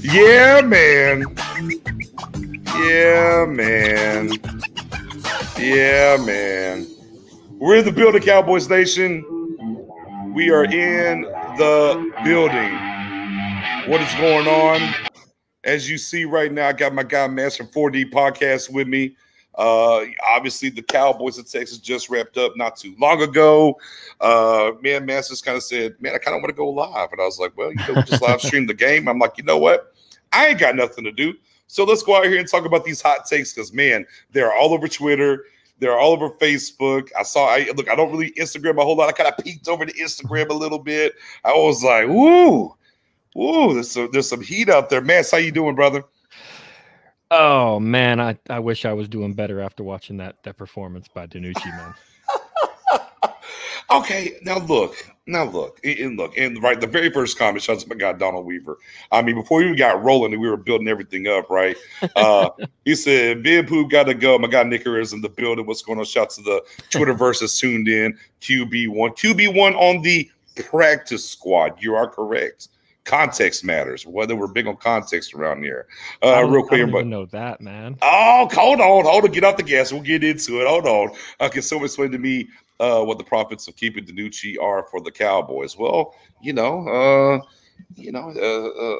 Yeah, man. Yeah, man. Yeah, man. We're in the building, Cowboys Nation. We are in the building. What is going on? As you see right now, I got my guy Master 4D Podcast with me. Obviously, the Cowboys of Texas just wrapped up not too long ago. Man, Masters kind of said, man, I kind of want to go live. And I was like, well, we just live stream the game. I'm like, you know what? I ain't got nothing to do. So let's go out here and talk about these hot takes because, man, they're all over Twitter. They're all over Facebook. I don't really Instagram a whole lot. I kind of peeked over to Instagram a little bit. I was like, woo, there's some heat out there. Mass, how you doing, brother? Oh, man, I wish I was doing better after watching that performance by DiNucci, man. Okay, now look, and right, the very first comment, shout out to my guy Donald Weaver. I mean, before we even got rolling and we were building everything up, right? He said, "Ben Poop got to go." My guy Nicker is in the building. What's going on? Shout to the Twitterverse is tuned in. QB1 on the practice squad. You are correct. Context matters. Whether we're big on context around here. Real quick, I don't even know that, man. Oh, hold on. Get off the gas. We'll get into it. Hold on. Can someone explain to me what the profits of keeping DiNucci are for the Cowboys? Well,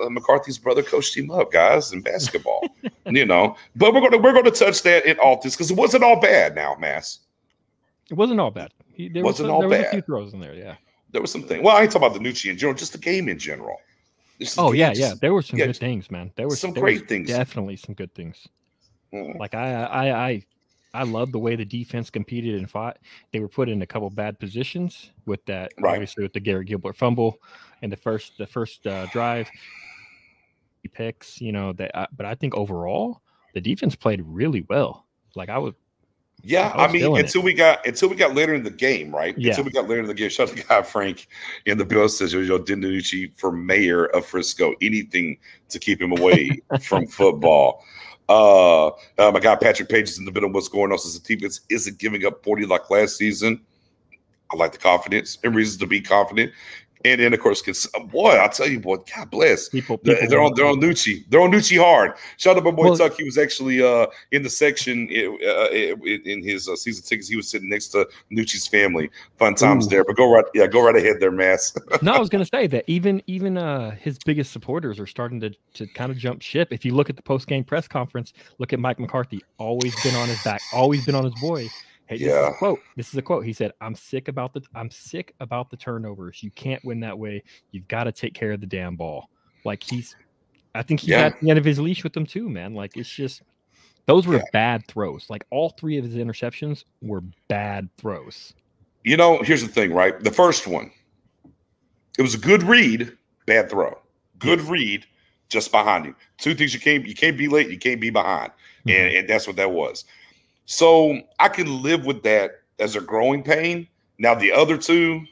McCarthy's brother coached him up, guys, in basketball. But we're gonna touch that in all this because it wasn't all bad. Now, Mass, it wasn't all bad. There was a few throws in there. Yeah, there was something. Well, I ain't talking about DiNucci in general, just the game in general. Yeah. There were some good things, man. There were some great things. Definitely some good things. Like I love the way the defense competed and fought. They were put in a couple bad positions with that, obviously with the Garrett Gilbert fumble and the first drive. He picks, but I think overall the defense played really well. Like I was until we got later in the game, right? Yeah. Until we got later in the game. Shout out to guy Frank in the bill says, DiNucci for mayor of Frisco, anything to keep him away from football. My guy Patrick Page is in the middle. What's going on since the defense isn't giving up 40 like last season? I like the confidence and reasons to be confident. And then, of course, I'll tell you, boy, God bless. They're on Nucci. They're on Nucci hard. Shout out to my boy Tuck. He was actually in the section in his season tickets. He was sitting next to Nucci's family. Fun times there. But go right ahead there, Mass. No, I was going to say that even his biggest supporters are starting to kind of jump ship. If you look at the post-game press conference, look at Mike McCarthy. Always been on his back. Always been on his boy. Hey, this is a quote. He said, I'm sick about the turnovers. You can't win that way. You've got to take care of the damn ball. Like I think he's at the end of his leash with them too, man. Like it's just those were bad throws. Like all three of his interceptions were bad throws. Here's the thing, right? The first one, it was a good read, bad throw. Good read, just behind him. Two things you can't be late, you can't be behind. And that's what that was. So I can live with that as a growing pain. Now the other two,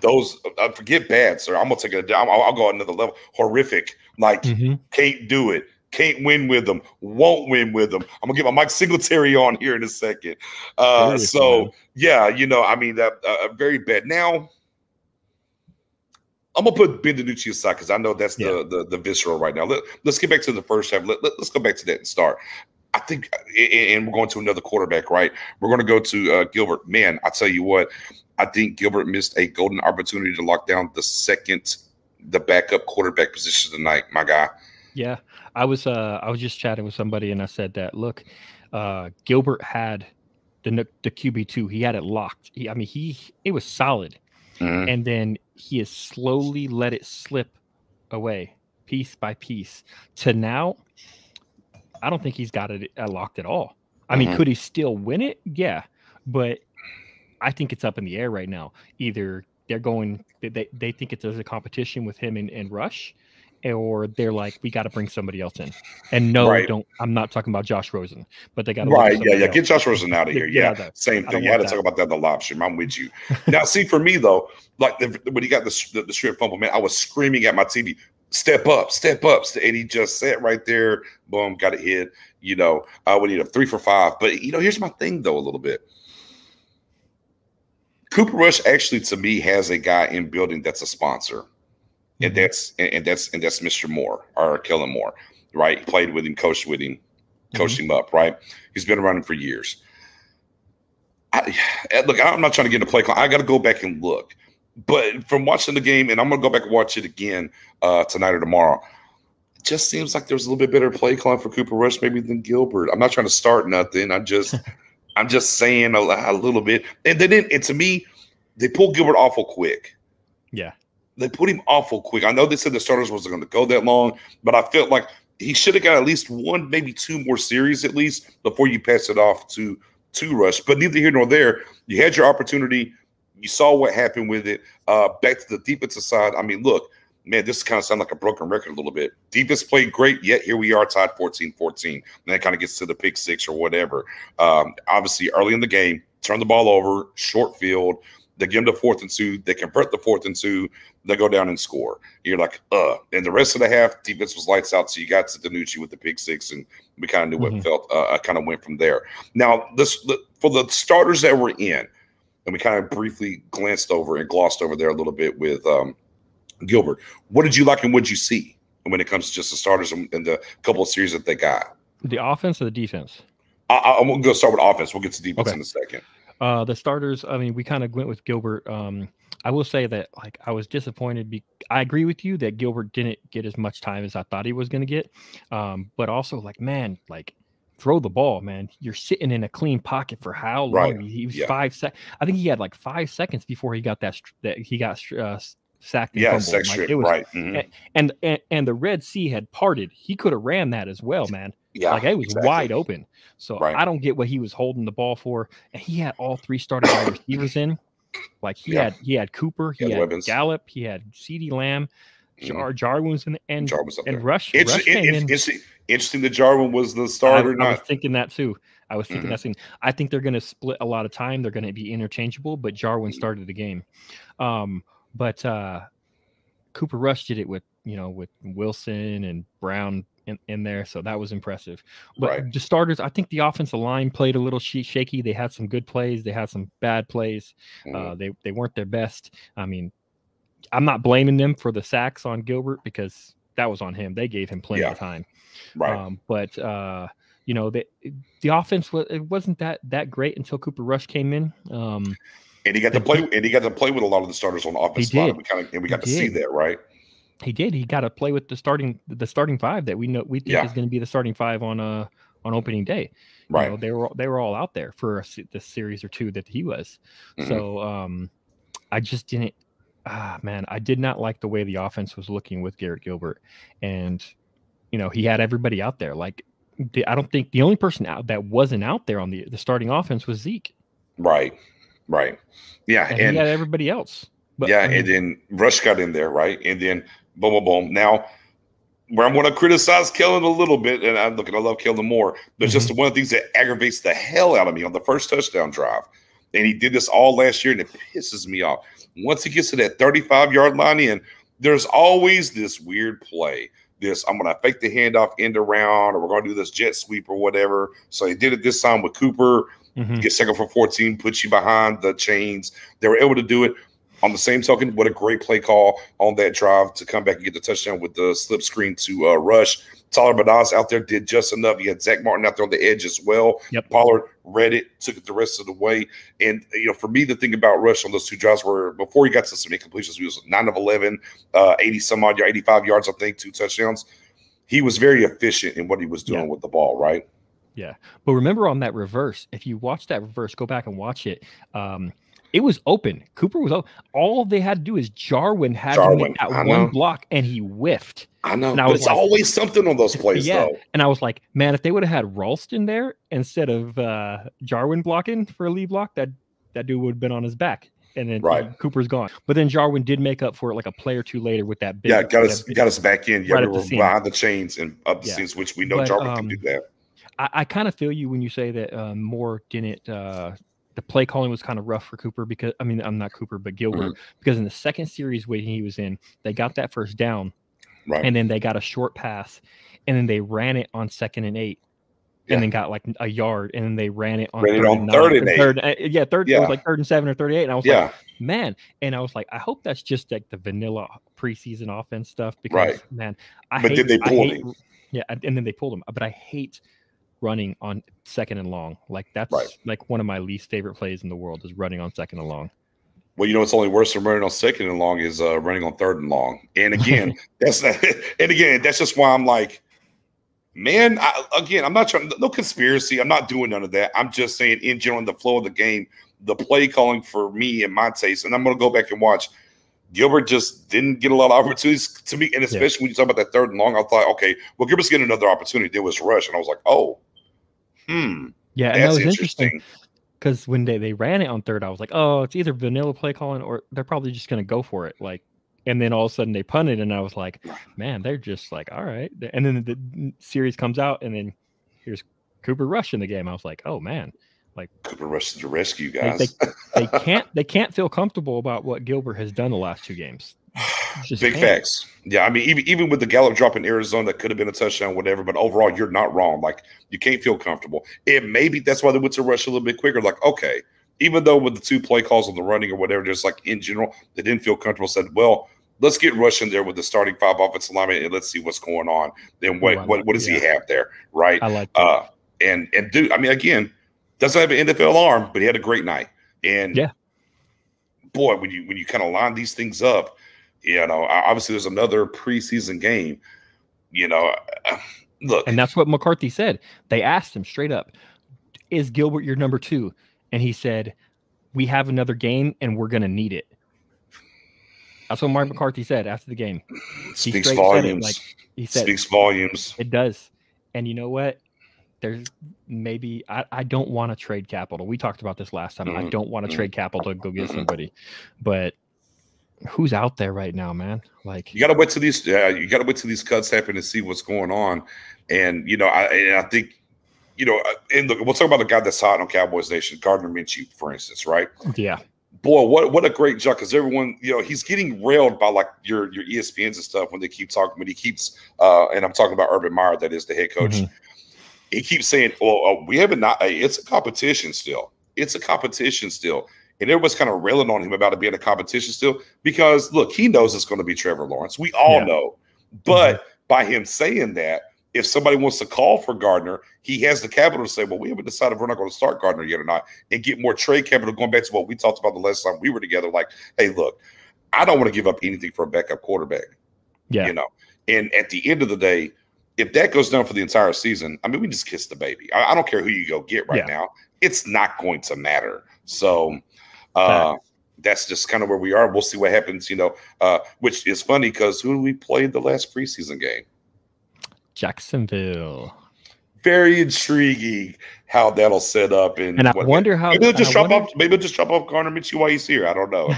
those forget bad, sir. I'm gonna take it down. I'll go another level. Horrific. Like can't do it. Can't win with them. Won't win with them. I'm gonna get my Mike Singletary on here in a second. That very bad. Now I'm gonna put Ben DiNucci aside because I know that's the visceral right now. Let's get back to the first half. Let's go back to that and start. I think, and we're going to another quarterback, right? We're going to go to Gilbert. Man, I tell you what, I think Gilbert missed a golden opportunity to lock down the backup quarterback position tonight, my guy. Yeah, I was just chatting with somebody, and I said that look, Gilbert had the QB2. He had it locked. It was solid, and then he has slowly let it slip away, piece by piece, to now. I don't think he's got it locked at all. I mean, could he still win it? Yeah, but I think it's up in the air right now. Either they're going, they think it's a competition with him and Rush, or they're like, we got to bring somebody else in. And don't. I'm not talking about Josh Rosen, but they got to get Josh Rosen out of here. Same thing. You had to talk about that in the live stream. I'm with you. Now, see, for me though, like when he got the strip fumble, man, I was screaming at my TV. Step up. And he just sat right there. Boom, got it hit. We need a 3 for 5. But, here's my thing, though, a little bit. Cooper Rush actually, to me, has a guy in building that's a sponsor. And that's Mr. Moore, or Kellen Moore, right? He played with him, coached with him, coached him up, right? He's been around him for years. Look, I'm not trying to get into play call. I got to go back and look. But from watching the game, and I'm going to go back and watch it again tonight or tomorrow, just seems like there's a little bit better play calling for Cooper Rush maybe than Gilbert. I'm not trying to start nothing. I'm just saying a little bit. And they didn't. And to me, they pulled Gilbert awful quick. Yeah, they put him awful quick. I know they said the starters wasn't going to go that long, but I felt like he should have got at least one, maybe two more series at least before you pass it off to Rush. But neither here nor there. You had your opportunity. You saw what happened with it. Back to the defensive side. I mean, look, man, this kind of sounds like a broken record a little bit. Defense played great, yet here we are tied 14-14. And that kind of gets to the pick six or whatever. Obviously, early in the game, turn the ball over, short field. They give them the 4th and 2. They convert the 4th and 2. They go down and score. You're like, And the rest of the half, defense was lights out. So you got to DiNucci with the pick six, and we kind of knew what felt. Kind of went from there. Now, for the starters that were in, and we kind of briefly glanced over and glossed over there a little bit with Gilbert. What did you like and what did you see when it comes to just the starters and the couple of series that they got? The offense or the defense? I'm going to start with offense. We'll get to defense in a second. The starters, I mean, we kind of went with Gilbert. I will say that, like, I was disappointed. I agree with you that Gilbert didn't get as much time as I thought he was going to get. But also, like, man, like, throw the ball, man. You're sitting in a clean pocket for how long? Right. He was 5 seconds. I think he had like 5 seconds before he got that he got sacked. And sex like, strip, it was, right. And the Red Sea had parted. He could have ran that as well, man. Yeah, like it was wide open. So I don't get what he was holding the ball for. And he had all 3 starting wide receivers in. Like he had Cooper, he had Evans. Gallup, he had CeeDee Lamb, Jarwin's and Rush. Interesting that Jarwin was the starter. I was thinking that too. I was thinking that thing. I think they're going to split a lot of time. They're going to be interchangeable, but Jarwin started the game. But Cooper Rush did it with Wilson and Brown in there, so that was impressive. But the starters, I think the offensive line played a little shaky. They had some good plays, they had some bad plays. They weren't their best. I mean, I'm not blaming them for the sacks on Gilbert because that was on him. They gave him plenty of time. But the offense wasn't that great until Cooper Rush came in. And he got to play. And he got to play with a lot of the starters on the offense line. We got to see that, right? He did. He got to play with the starting 5 that we think is going to be the starting 5 on opening day. Right. They were all out there for the series or 2 that he was. So I just didn't. Man, I did not like the way the offense was looking with Garrett Gilbert, and he had everybody out there. Like I don't think the only person out that wasn't out there on the starting offense was Zeke. Right. Yeah, and he had everybody else. But, and then Rush got in there, right, and then boom. Now, where I'm going to criticize Kellen a little bit, and I love Kellen more, but just one of the things that aggravates the hell out of me on the first touchdown drive, and he did this all last year, and it pisses me off. Once he gets to that 35-yard line in, there's always this weird play. I'm going to fake the handoff end around, or we're going to do this jet sweep or whatever. So he did it this time with Cooper. Get second for 14, put you behind the chains. They were able to do it. On the same token, what a great play call on that drive to come back and get the touchdown with the slip screen to Rush. Tyler Badaz out there did just enough. You had Zach Martin out there on the edge as well. Pollard read it, took it the rest of the way. And, for me, the thing about Rush on those 2 drives were before he got to some incompletions, he was 9 of 11, 80-some-odd, 85 yards, I think, 2 touchdowns. He was very efficient in what he was doing with the ball, right? Yeah. But remember on that reverse, if you watch that reverse, go back and watch it. It was open. Cooper was open. All they had to do is Jarwin had to make that one block, and he whiffed. I know. But it's always something on those plays, though. And I was like, man, if they would have had Ralston there instead of Jarwin blocking for a lead block, that dude would have been on his back. And then Cooper's gone. But then Jarwin did make up for it like a play or 2 later with that big. Yeah, got us back in. Yeah, we were behind the chains and up the scenes, which we know Jarwin can do that. I kind of feel you when you say that Moore didn't the play calling was kind of rough for Cooper because I'm not Cooper, but Gilbert, because in the second series when he was in, they got that first down, and then they got a short pass, and then they ran it on 2nd and 8, and then got like a yard, and then they ran it on 3rd and 8. It was like 3rd and 7 or 38, and I was like, man, and I was like, I hope that's just like the vanilla preseason offense stuff because man, did they pull him? Yeah, and then they pulled him, but I hate running on 2nd and long. Like that's like one of my least favorite plays in the world is running on 2nd and long. Well, it's only worse than running on second and long is running on third and long. And again, that's just why I'm like, man, I'm not trying, no conspiracy. I'm not doing none of that. I'm just saying in general, in the flow of the game, the play calling for me and my taste, and I'm going to go back and watch. Gilbert just didn't get a lot of opportunities to me. And especially when you talk about that third and long, I thought, okay, well, Gilbert's getting another opportunity. There was rush. And I was like, oh, yeah, and that was interesting. Because when they ran it on third, I was like, oh, it's either vanilla play calling or they're probably just going to go for it. Like, and then all of a sudden they punted, and I was like, man, they're just like, all right. And then the series comes out, and then here's Cooper Rush in the game. I was like, oh man, like Cooper Rush to the rescue, guys. They can't feel comfortable about what Gilbert has done the last 2 games. Big facts. Yeah, I mean, even with the Gallup drop in Arizona, that could have been a touchdown, whatever. But overall, you're not wrong. Like, you can't feel comfortable. And maybe that's why they went to rush a little bit quicker. Like, okay, even though with the 2 play calls on the running or whatever, just like in general, they didn't feel comfortable. Said, well, let's get Rush in there with the starting 5 offensive linemen and let's see what's going on. Then what does he have there, right? I like that. And dude, I mean, again, doesn't have an NFL arm, but he had a great night. And boy, when you kind of line these things up. Obviously there's another preseason game, look. And that's what McCarthy said. They asked him straight up, is Gilbert your number 2? And he said, we have another game and we're going to need it. That's what Mike McCarthy said after the game. Speaks volumes. He said, speaks volumes. It does. And you know what? There's maybe I don't want to trade capital. We talked about this last time. I don't want to trade capital to go get somebody. But who's out there right now, man? Like, you got to wait till these cuts happen and see what's going on. And I think and look, we'll talk about the guy that's hot on Cowboys Nation, Gardner Minshew, for instance, right? Yeah. Boy, what a great job, because everyone, he's getting railed by like your ESPNs and stuff when they keep talking, but he keeps and I'm talking about Urban Meyer, that is the head coach. He keeps saying, well, we haven't it's a competition still. It's a competition still. And everyone's kind of railing on him about it being a competition still, because look, he knows it's going to be Trevor Lawrence. We all know. But by him saying that, if somebody wants to call for Gardner, he has the capital to say, well, we haven't decided if we're not going to start Gardner yet or not, and get more trade capital, going back to what we talked about the last time we were together. Like, hey, look, I don't want to give up anything for a backup quarterback. Yeah. And at the end of the day, if that goes down for the entire season, I mean, we just kiss the baby. I don't care who you go get right now. It's not going to matter. So that's just kind of where we are. We'll see what happens, which is funny because who we played the last preseason game? Jacksonville. Very intriguing how that'll set up. And I wonder how maybe they'll just drop off Gardner Minshew while he's here. I don't know.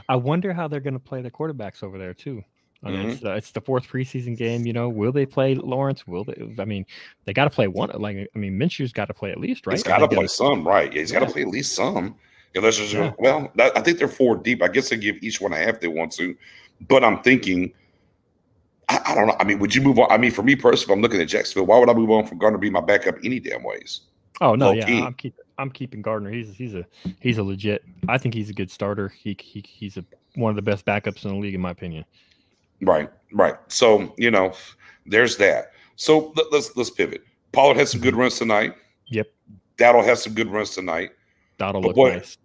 I wonder how they're going to play the quarterbacks over there too. I mean, it's the 4th preseason game. Will they play Lawrence? Will they? I mean, they got to play one. Minshew's got to play at least, right? He's got to play some, right? Yeah, he's got to play at least some. Unless I think they're 4 deep. I guess they give each one a half they want to. But I'm thinking, I don't know. I mean, would you move on? I mean, for me personally, if I'm looking at Jacksonville, why would I move on from Gardner to be my backup any damn ways? Oh no, I'm keeping Gardner. He's a legit. I think he's a good starter. He's one of the best backups in the league, in my opinion. Right. So there's that. So let's pivot. Pollard had some good runs tonight. Yep. Dowdle has some good runs tonight. Dowdle looked nice.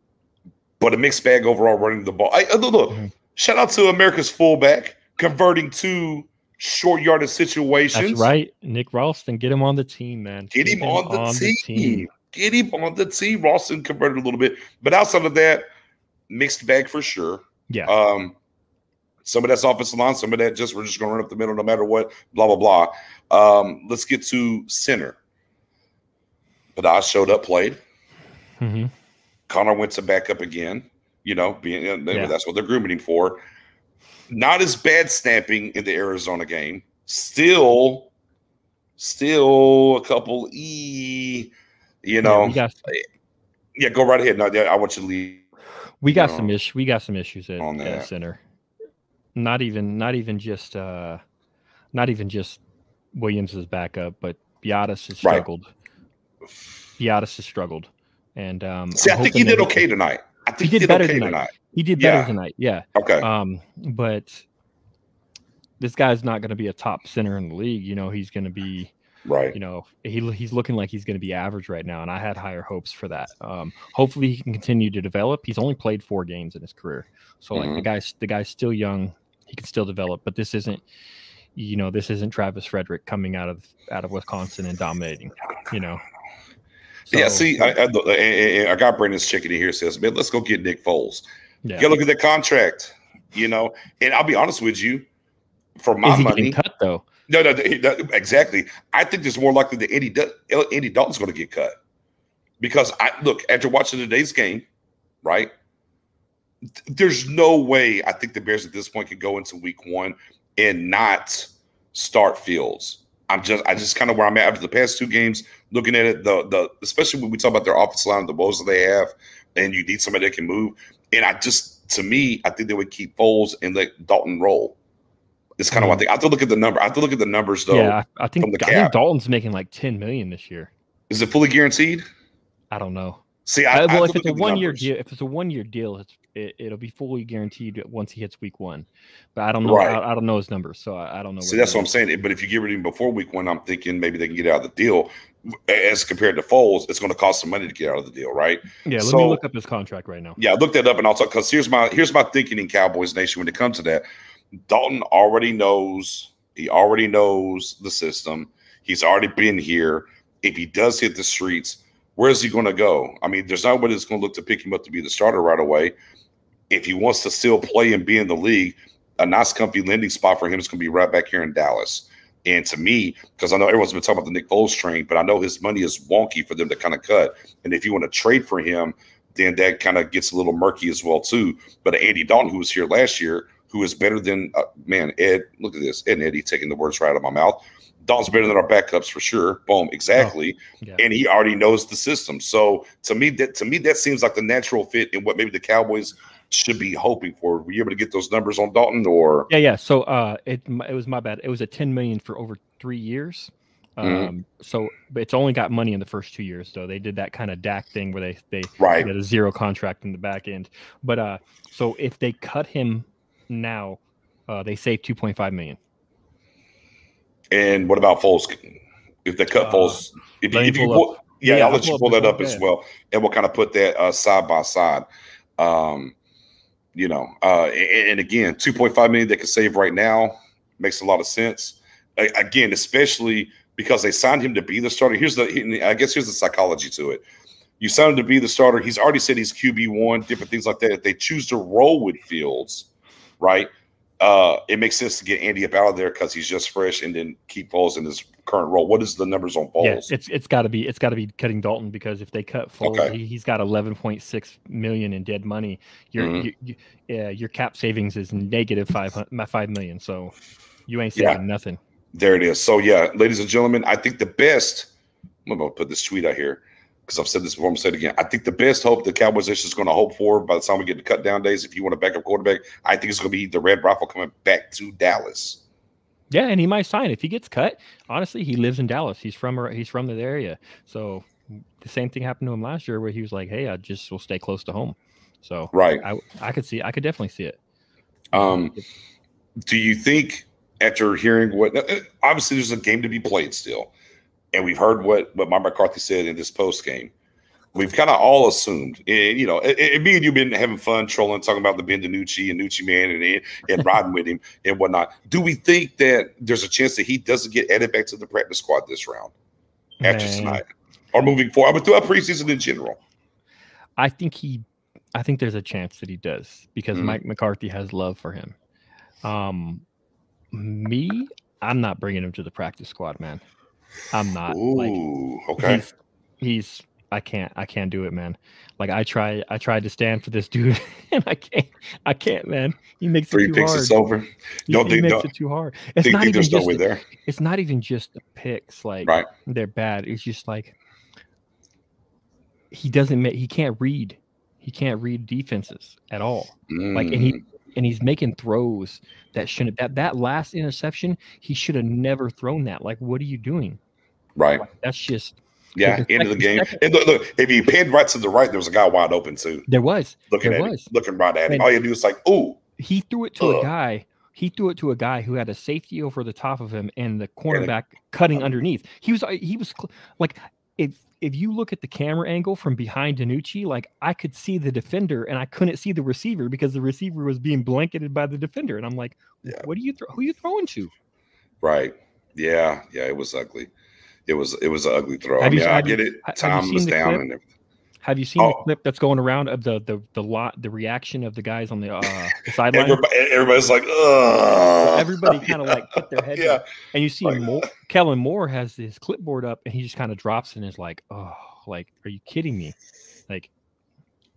But a mixed bag overall running the ball. Look, shout out to America's fullback converting 2 short yardage situations. That's right. Nick Ralston, get him on the team, man. Get him on the team. Get him on the team. Ralston converted a little bit. But outside of that, mixed bag for sure. Yeah. Some of that's offensive line, some of that we're just going to run up the middle no matter what, blah, blah, blah. Let's get to center. Badaz showed up, played. Connor went to back up again, that's what they're grooming him for. Not as bad snapping in the Arizona game. Still a couple go right ahead. No, I want you to leave. We got some issues at center. Not even just Williams' backup, but Biadasz has struggled. And I think he did okay tonight. I think he did better tonight. He did better tonight. Yeah. Okay. But this guy's not going to be a top center in the league. He's going to be Right. You know, he's looking like he's going to be average right now, and I had higher hopes for that. Hopefully, he can continue to develop. He's only played 4 games in his career, so like the guy's still young. He can still develop, but this isn't, you know, this isn't Travis Frederick coming out of Wisconsin and dominating. You know. So, yeah. See, I got Brandon's chicken in here. Says, man, let's go get Nick Foles. Yeah. Look at that contract. You know, and I'll be honest with you, for my money, cut though. No, exactly. I think there's more likely that Andy Dalton's going to get cut because after watching today's game, right? There's no way I think the Bears at this point could go into week 1 and not start Fields. I just kind of where I'm at after the past 2 games, looking at it, especially when we talk about their offensive line, the woes that they have, and you need somebody that can move. And to me, I think they would keep Foles and let Dalton roll. It's kind of one thing. I have to look at the number. I have to look at the numbers though. Yeah, I think Dalton's making like $10 million this year. Is it fully guaranteed? I don't know. See, if it's a 1-year deal, it'll be fully guaranteed once he hits week 1. But I don't know. Right. I don't know his numbers, so I don't know. See, that's what I'm saying. But if you get rid of him before week 1, I'm thinking maybe they can get out of the deal. As compared to Foles, it's going to cost some money to get out of the deal, right? Yeah. Let me look up his contract right now. Yeah, look that up, and I'll talk because here's my thinking in Cowboys Nation when it comes to that. Dalton already knows. He already knows the system. He's already been here. If he does hit the streets, where is he going to go? I mean, there's nobody that's going to look to pick him up to be the starter right away. If he wants to still play and be in the league, a nice, comfy landing spot for him is going to be right back here in Dallas. And to me, because I know everyone's been talking about the Nick Foles train, but I know his money is wonky for them to kind of cut. And if you want to trade for him, then that kind of gets a little murky as well too. But Andy Dalton, who was here last year, who is better than Ed. Look at this, Ed and Eddie taking the words right out of my mouth. Dalton's better than our backups for sure. Boom, exactly. Oh, yeah. And he already knows the system. So to me, that seems like the natural fit in what maybe the Cowboys should be hoping for. Were you able to get those numbers on Dalton or? Yeah. So it was my bad. It was a $10 million for over 3 years. So but it's only got money in the first 2 years. So they did that kind of Dak thing where they right. get a 0 contract in the back end. But so if they cut him now, they save $2.5 million. And what about Foles? If they cut Foles, if you pull, I'll let you pull that up as well, and we'll kind of put that side by side. And again, $2.5 million they can save right now makes a lot of sense. Again, especially because they signed him to be the starter. Here's the psychology to it. You signed him to be the starter. He's already said he's QB1, different things like that. If they choose to roll with Fields, right? It makes sense to get Andy up out of there because he's just fresh, and then keep Foles in his current role. What is the numbers on Foles? Yeah, it's got to be cutting Dalton, because if they cut Foles, he's got $11.6 million in dead money. Your cap savings is negative $5 million. So you ain't saving nothing. There it is. So ladies and gentlemen, I think the best. I'm going to put this tweet out here, because I've said this before, I'm going to say it again. I think the best hope the Cowboys is going to hope for by the time we get to cut down days, if you want a backup quarterback, I think it's going to be the Red Rifle coming back to Dallas. Yeah, and he might sign if he gets cut. Honestly, he lives in Dallas. He's from the area. So the same thing happened to him last year, where he was like, "Hey, I just will stay close to home." So right, I could definitely see it. Do you think, after hearing what, obviously there's a game to be played still, and we've heard what Mike McCarthy said in this post game. We've kind of all assumed, and me and you've been having fun trolling, talking about the Ben DiNucci and Nucci man and riding with him and whatnot. Do we think that there's a chance that he doesn't get added back to the practice squad this round after tonight, or moving forward, but throughout preseason in general? I think there's a chance that he does, because Mike McCarthy has love for him. I'm not bringing him to the practice squad, man. I'm not. Ooh, okay. I can't do it, man. Like I tried to stand for this dude, and I can't, man. He makes it too hard. 3 picks, it's over. He makes it too hard. It's not even just there. It's not even just the picks, like they're bad. It's just like he can't read. He can't read defenses at all. Like, and he's making throws that shouldn't. That last interception, he should have never thrown that. Like, what are you doing? Right. Like, that's just. Yeah, end of the game. And look, if you panned right to the right, there was a guy wide open too. There was. Looking right at him. All you do is like, ooh. He threw it to a guy he threw it to a guy who had a safety over the top of him and the cornerback cutting underneath. He was like, if you look at the camera angle from behind DiNucci, like I could see the defender and I couldn't see the receiver because the receiver was being blanketed by the defender. And I'm like, what are you who are you throwing to? Right. Yeah. Yeah. It was ugly. It was an ugly throw. I get it. Time was down and everything. Have you seen the clip that's going around of the reaction of the guys on the sideline? Everybody's like, ugh. Everybody kind of like put their head down. And you see Kellen Moore has his clipboard up and he just kind of drops and is like, oh, like, are you kidding me? Like,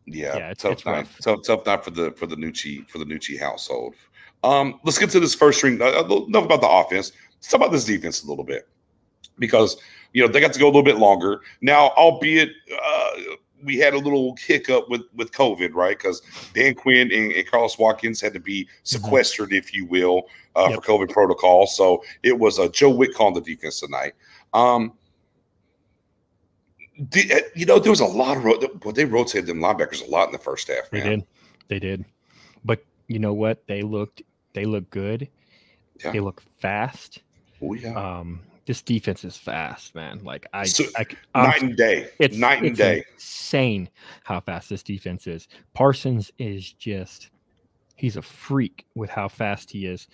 it's tough night. Tough night for the Nucci household. Let's get to this first string. Enough about the offense. Let's talk about this defense a little bit because they got to go a little bit longer now, albeit we had a little hiccup with COVID, right? Because Dan Quinn and Carlos Watkins had to be sequestered, if you will, for COVID protocol. So it was Joe Witt calling the defense tonight. There was a lot of they rotated them linebackers a lot in the first half. Man. They did. But you know what? They looked good. Yeah. They look fast. Oh yeah. This defense is fast, man. Like night and day. It's night and day. Insane how fast this defense is. Parsons is he's a freak with how fast he is.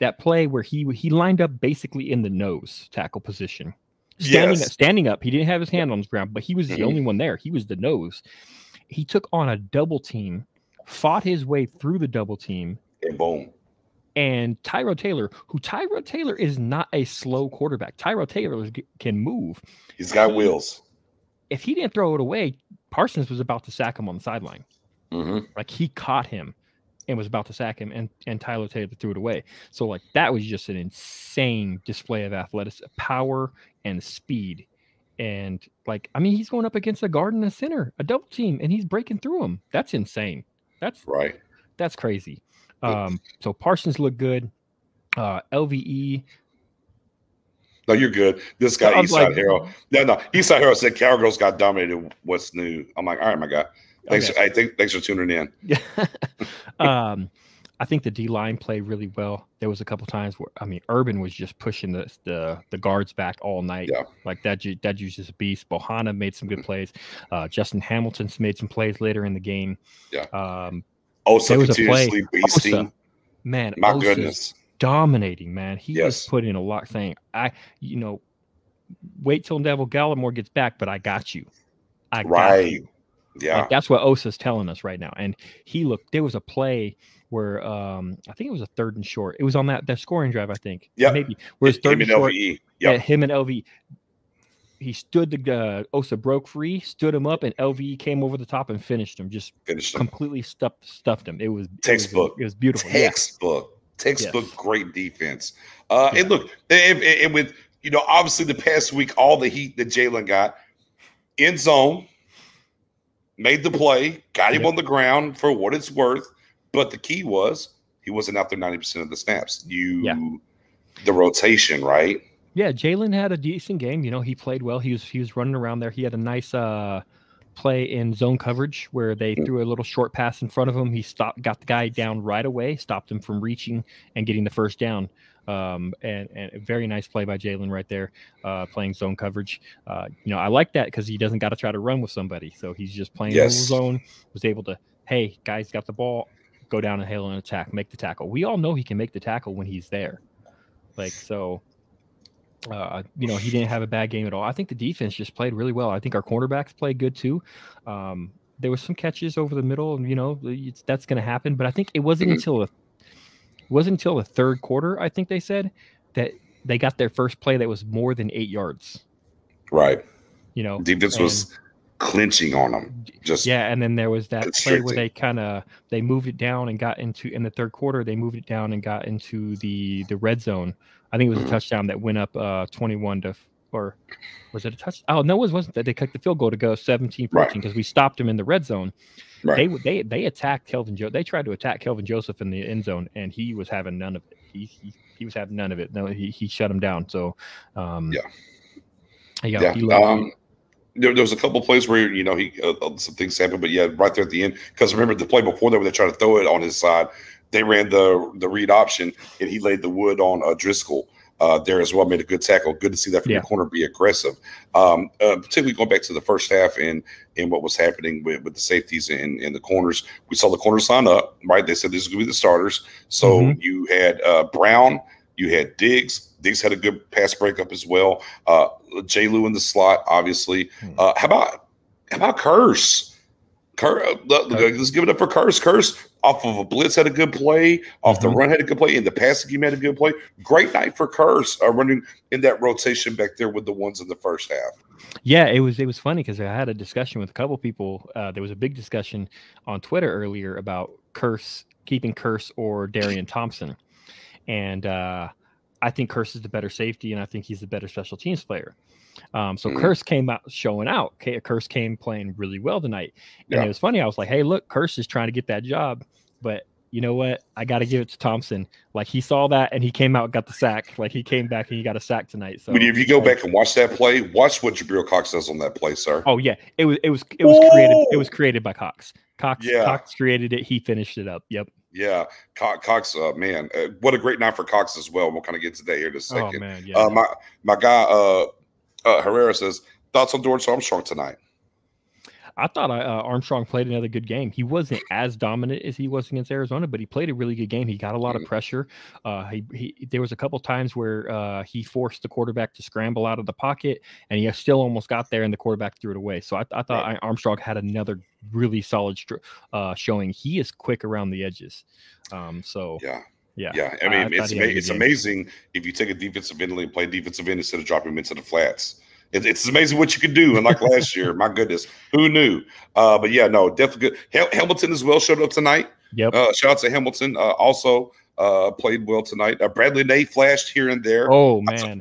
That play where he lined up basically in the nose tackle position. Standing up. He didn't have his hand on the ground, but he was the only one there. He was the nose. He took on a double team, fought his way through the double team. And boom. And Tyrod Taylor is not a slow quarterback. Tyrod Taylor can move. He's got wheels. If he didn't throw it away, Parsons was about to sack him on the sideline. Mm-hmm. Like he caught him and was about to sack him, and Tyler Taylor threw it away. So like that was just an insane display of athleticism, power, and speed. And like, I mean, he's going up against a guard and a center, a double team, and he's breaking through them. That's insane. That's right. That's crazy. So Parsons looked good. LVE. No, you're good. This guy, Eastside Hero. No. Eastside Hero said Cowgirls got dominated. What's new? I'm like, all right, my guy. Thanks. Okay. Thanks for tuning in. Yeah. I think the D line played really well. There was a couple times where Urban was just pushing the guards back all night. Yeah. Like that dude's just a beast. Bohanna made some good plays. Justin Hamilton's made some plays later in the game. Yeah. Osa continuously beasting. Man, my Osa's goodness, dominating, man. He was put in a lot saying, wait till Neville Gallimore gets back, but I got you. I got you. Yeah. Like, that's what Osa's telling us right now. And there was a play where I think it was a 3rd and short. It was on that scoring drive, I think. Yeah. Maybe. Where it's 3rd and short. LVE. Yeah, him and LVE. He stood Osa broke free, stood him up, and LVE came over the top and finished him. Completely stuffed him. It was textbook. It was beautiful. Textbook, great defense. And look, and with obviously the past week, all the heat that Jalen got, end zone, made the play, got him on the ground for what it's worth. But the key was he wasn't out there 90% of the snaps. The rotation, right? Yeah, Jalen had a decent game. He played well. He was running around there. He had a nice play in zone coverage where they threw a little short pass in front of him. He got the guy down right away, stopped him from reaching and getting the first down. And a very nice play by Jalen right there, playing zone coverage. I like that because he doesn't got to try to run with somebody. So he's just playing little zone, was able to, hey, guys got the ball, go down and hail an attack, make the tackle. We all know he can make the tackle when he's there. He didn't have a bad game at all. I think the defense just played really well. I think our cornerbacks played good too. There was some catches over the middle, and that's going to happen. But I think it wasn't until the third quarter, I think they said, that they got their first play that was more than 8 yards. Right. Defense was clinching on them. And then there was that play where they moved it down and got into, in the third quarter, they moved it down and got into the red zone. I think it was a touchdown that went up 21 to, or was it a touch? Oh, no, it wasn't that. They kicked the field goal to go 17-14 because we stopped him in the red zone. Right. They attacked Kelvin Joseph. They tried to attack Kelvin Joseph in the end zone, and he was having none of it. He was having none of it. No, he shut him down. So, there was a couple of plays where some things happened, but right there at the end, because remember the play before that where they tried to throw it on his side, They ran the read option, and he laid the wood on Driscoll there as well. Made a good tackle. Good to see that from the corner be aggressive. Particularly going back to the first half and what was happening with the safeties and the corners. We saw the corners line up, right? They said this is going to be the starters. So you had Brown, you had Diggs. Diggs had a good pass breakup as well. J. Lou in the slot, obviously. How about Curse? Let's give it up for Curse. Curse off of a blitz had a good play. Off the run had a good play. And the passing game had a good play. Great night for Curse running in that rotation back there with the ones in the first half. Yeah, it was funny because I had a discussion with a couple people. There was a big discussion on Twitter earlier about keeping Curse or Darian Thompson. And I think Curse is the better safety, and I think he's the better special teams player. So Curse came out showing out. Curse came playing really well tonight. And it was funny. I was like, hey, look, Curse is trying to get that job. But you know what? I got to give it to Thompson. Like, he saw that and he came out and got the sack. Like, he came back and he got a sack tonight. So if you go back and watch that play, watch what Jabril Cox does on that play, sir. Oh yeah. It was created. It was created by Cox. Cox created it. He finished it up. Yep. Yeah, Cox, man, what a great night for Cox as well. We'll kind of get to that here in a second. Oh, man, yeah. My guy Herrera says, thoughts on Dorance Armstrong tonight? I thought Armstrong played another good game. He wasn't as dominant as he was against Arizona, but he played a really good game. He got a lot of pressure. There was a couple times where he forced the quarterback to scramble out of the pocket, and he still almost got there, and the quarterback threw it away. So I thought Armstrong had another really solid showing. He is quick around the edges. Yeah. I mean, it's amazing if you take a defensive end and play defensive end instead of dropping him into the flats. It's amazing what you can do. And like last year, my goodness, who knew? But yeah, no, definitely good. Hamilton as well showed up tonight. Yep. Shout out to Hamilton. Also played well tonight. Bradley Nay flashed here and there. Oh man.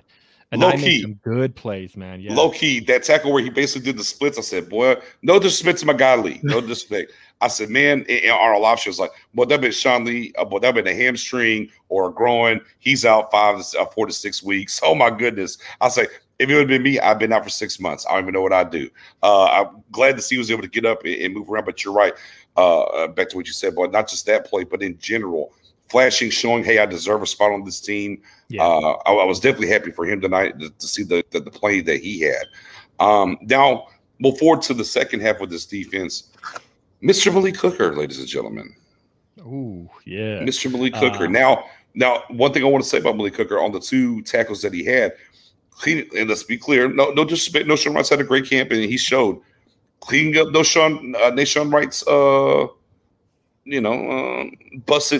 And low key, some good plays, man. Yeah. Low key, that tackle where he basically did the splits. I said, boy, no disrespect to my guy Lee. No disrespect. I said, man, in our live show was like, boy, that been Sean Lee, boy, that been a hamstring or a groin. He's out 4 to 6 weeks. Oh my goodness. I say, if it would have been me, I've been out for 6 months. I don't even know what I'd do. I'm glad to see he was able to get up and move around. But you're right. Back to what you said, boy, not just that play, but in general, flashing, showing, hey, I deserve a spot on this team. Yeah. I was definitely happy for him tonight to see the play that he had. Now, we'll forward to the second half of this defense. Mr. Malik Hooker, ladies and gentlemen. Oh, yeah. Mr. Malik Hooker. Now, one thing I want to say about Malik Hooker on the 2 tackles that he had, and let's be clear, no disrespect. Nahshon Wright's had a great camp, and he showed cleaning up Nahshon Wright's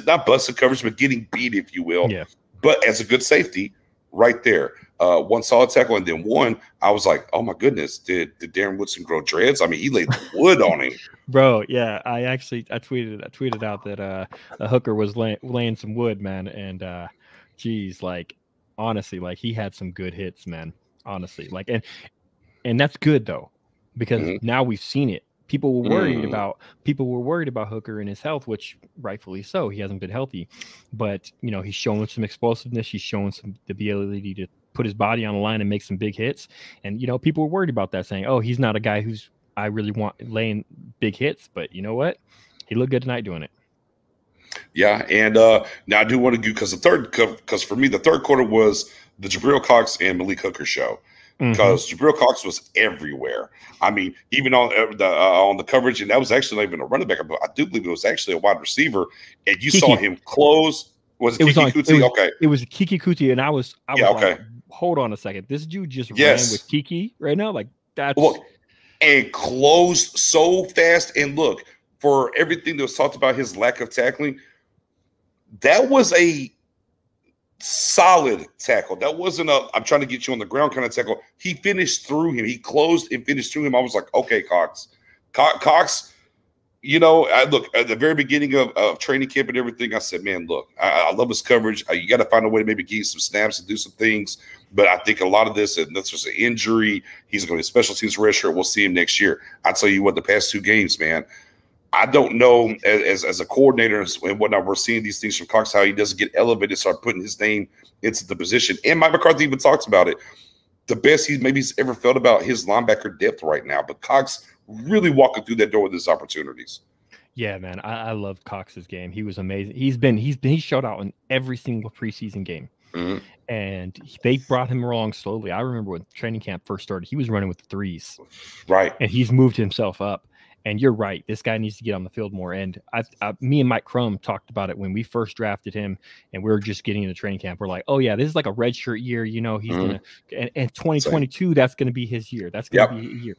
not busted coverage, but getting beat, if you will. Yeah. But as a good safety, right there, one solid tackle, and then one, I was like, oh my goodness, did Darren Woodson grow dreads? I mean, he laid wood on him. Bro, yeah, I tweeted out that Hooker was laying some wood, man, and geez, like honestly, like he had some good hits, man. Honestly, like and that's good though, because now we've seen it. People were worried about Hooker and his health, which rightfully so. He hasn't been healthy, but he's showing some explosiveness. He's showing the ability to put his body on the line and make some big hits. And people were worried about that, saying, "Oh, he's not a guy who's I really want laying big hits." But you know what? He looked good tonight doing it. Yeah, and now I do want to do because for me the third quarter was the Jabril Cox and Malik Hooker show. Because Jabril Cox was everywhere. I mean, even on the coverage, and that was actually not even a running back. I do believe it was actually a wide receiver, and you saw him close. Was it Kiki Kuti? Okay, it was Kiki Kuti, and I was okay. Like, hold on a second, this dude just ran with Kiki right now. Like that's and closed so fast. And look, for everything that was talked about his lack of tackling, that was a solid tackle. That wasn't I'm trying to get you on the ground kind of tackle. He finished through him. He closed and finished through him. I was like, okay, Cox, I look at the very beginning of training camp and everything. I said, man, look, I love his coverage. You got to find a way to maybe give some snaps and do some things. But I think a lot of this, and that's just an injury. He's going to be a special teams redshirt. We'll see him next year. I tell you what, the past 2 games, man, I don't know as a coordinator and whatnot, we're seeing these things from Cox, how he doesn't get elevated, start putting his name into the position. And Mike McCarthy even talks about it. The best he's ever felt about his linebacker depth right now. But Cox really walking through that door with his opportunities. Yeah, man, I love Cox's game. He was amazing. He showed out in every single preseason game, Mm-hmm. and they brought him along slowly. I remember when training camp first started, he was running with the threes, Right. and he's moved himself up. And you're right, this guy needs to get on the field more. And me and Mike Crum talked about it when we first drafted him, and we were just getting into training camp. We're like, oh yeah, this is like a redshirt year. You know, he's gonna, and 2022, that's gonna be his year. That's gonna be a year.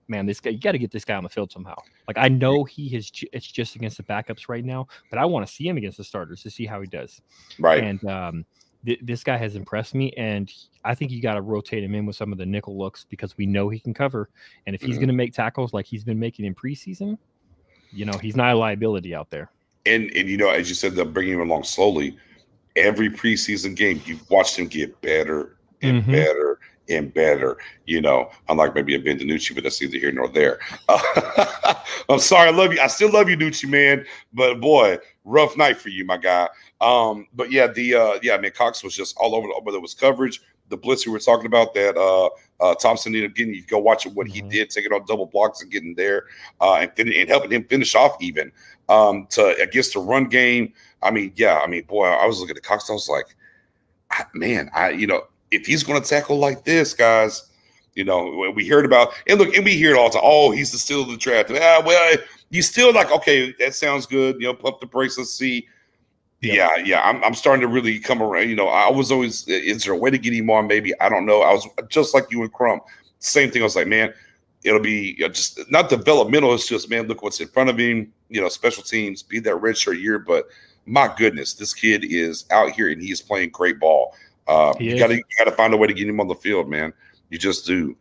Man, this guy, you got to get this guy on the field somehow. Like, I know it's just against the backups right now, but I want to see him against the starters to see how he does. Right. And this guy has impressed me, and I think you got to rotate him in with some of the nickel looks because we know he can cover. And if he's going to make tackles like he's been making in preseason, you know, he's not a liability out there. And you know, as you said, they're bringing him along slowly. Every preseason game, you've watched him get better and better and better, you know, unlike maybe a Ben DiNucci, but that's neither here nor there. I'm sorry. I love you. I still love you, Nucci, man. But boy, rough night for you, my guy. But yeah, I mean, Cox was just all over, whether it was coverage, the blitz we were talking about that Thompson ended up getting. You go watch what he did, taking on double blocks and getting there, and helping him finish off even against the run game. I mean, boy, I was looking at Cox. I was like, man, if he's going to tackle like this, guys, you know, we heard about, and we hear it all the time. Oh, he's the steal of the draft. Well, you still like, okay, that sounds good. You know, pump the brakes. Let's see. Yep. Yeah. I'm starting to really come around. You know, I was always, is there a way to get him on? Maybe, I don't know. I was just like you and Crum. Same thing. I was like, man, it'll be just not developmental. It's just, man, look what's in front of him. You know, special teams, be that redshirt year. But my goodness, this kid is out here and he's playing great ball. You gotta find a way to get him on the field, man. You just do.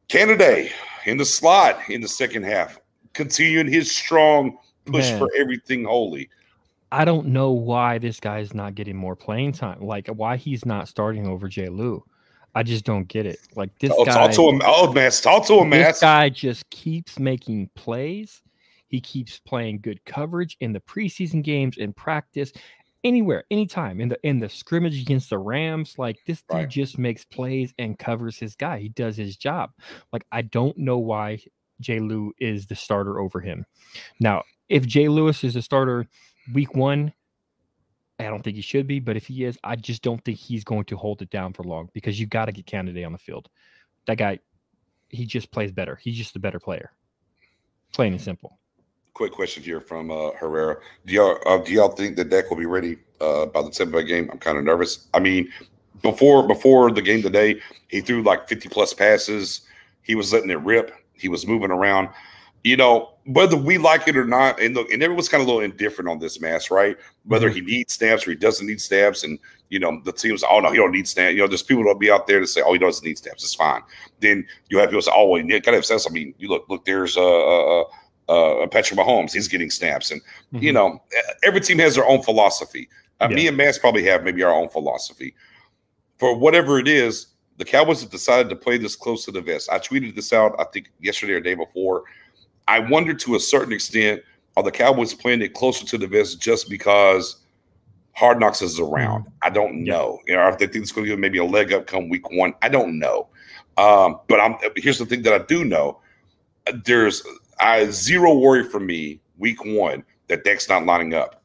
Canada in the slot in the second half, continuing his strong push for everything holy. I don't know why this guy's not getting more playing time. Like, why he's not starting over Jay Lou. I just don't get it. Like, this guy. Talk to him. Oh, man. Talk to him, man. This guy just keeps making plays. He keeps playing good coverage in the preseason games, in practice, anywhere, anytime, in the scrimmage against the Rams. Like, this dude just makes plays and covers his guy. He does his job. Like, I don't know why Jay Lou is the starter over him. Now, if Jay Lewis is a starter week 1, I don't think he should be, but if he is, I just don't think he's going to hold it down for long because you got to get Canada on the field. That guy, he just plays better. He's just a better player. Plain and simple. Quick question here from Herrera. Do y'all think that Dak will be ready by the Tampa Bay game? I'm kind of nervous. I mean, before the game today, he threw like 50+ passes. He was letting it rip. He was moving around. You know, whether we like it or not, and look, and everyone's kind of a little indifferent on this mass, right? Whether he needs snaps or he doesn't need snaps, and you know, the team's, oh no, he don't need snaps. You know, there's people that'll be out there to say, oh, he doesn't need snaps, it's fine. Then you have people say, oh, well, you gotta have snaps. I mean, you look, there's Patrick Mahomes, he's getting snaps, and you know, every team has their own philosophy. Me and Mass probably have maybe our own philosophy for whatever it is. The Cowboys have decided to play this close to the vest. I tweeted this out, I think yesterday or the day before. I wonder to a certain extent, are the Cowboys playing it closer to the vest just because Hard Knocks is around? I don't know. You know, if they think it's going to give maybe a leg up come week 1, I don't know. But here's the thing that I do know: there's zero worry for me week 1 that Dak's not lining up.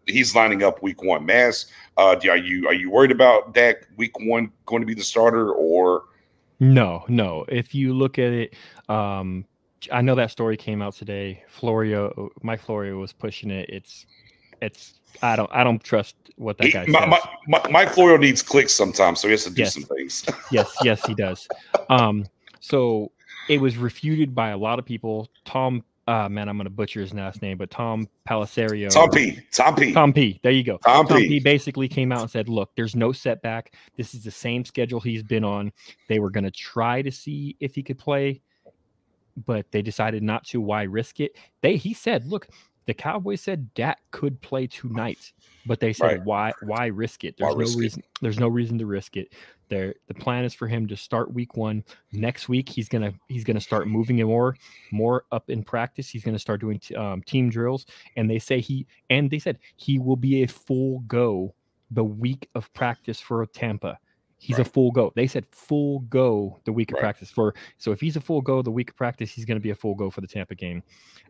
He's lining up week 1. Mass, are you worried about Dak week 1 going to be the starter or? No. If you look at it, I know that story came out today. Mike Florio was pushing it. It's. I don't trust what that guy says. Mike Florio needs clicks sometimes, so he has to do some things. yes, he does. So it was refuted by a lot of people. Tom, man, I'm going to butcher his last name, but Tom Pelissero. Tom P. There you go. Tom P. basically came out and said, look, there's no setback. This is the same schedule he's been on. They were going to try to see if he could play, but they decided not to. Why risk it? He said, look, the Cowboys said Dak could play tonight, but they said, why risk it? There's no reason to risk it. The plan is for him to start week 1. Next week, he's gonna start moving it more up in practice. He's gonna start doing team drills, and they said he will be a full go the week of practice for Tampa. He's a full go. They said full go the week of practice so if he's a full go the week of practice, he's going to be a full go for the Tampa game.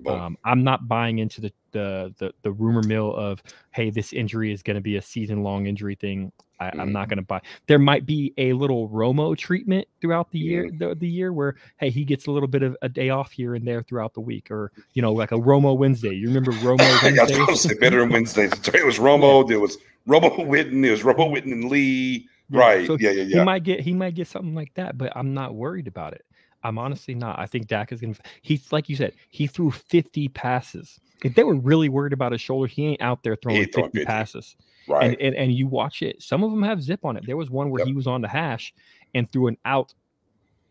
I'm not buying into the rumor mill of, hey, this injury is going to be a season-long injury thing. I'm not going to buy. There might be a little Romo treatment throughout the year, the year where, hey, he gets a little bit of a day off here and there throughout the week, or like a Romo Wednesday. You remember Romo Wednesday? I was say better than Wednesdays. It was Romo. There was Romo Witten. There was Romo Witten and Lee. Right. So yeah. He might get something like that, but I'm not worried about it. I'm honestly not. I think Dak is going to. He's like you said. He threw 50 passes. If they were really worried about his shoulder, he ain't out there throwing 50 passes. Right. And you watch it. Some of them have zip on it. There was one where he was on the hash and threw an out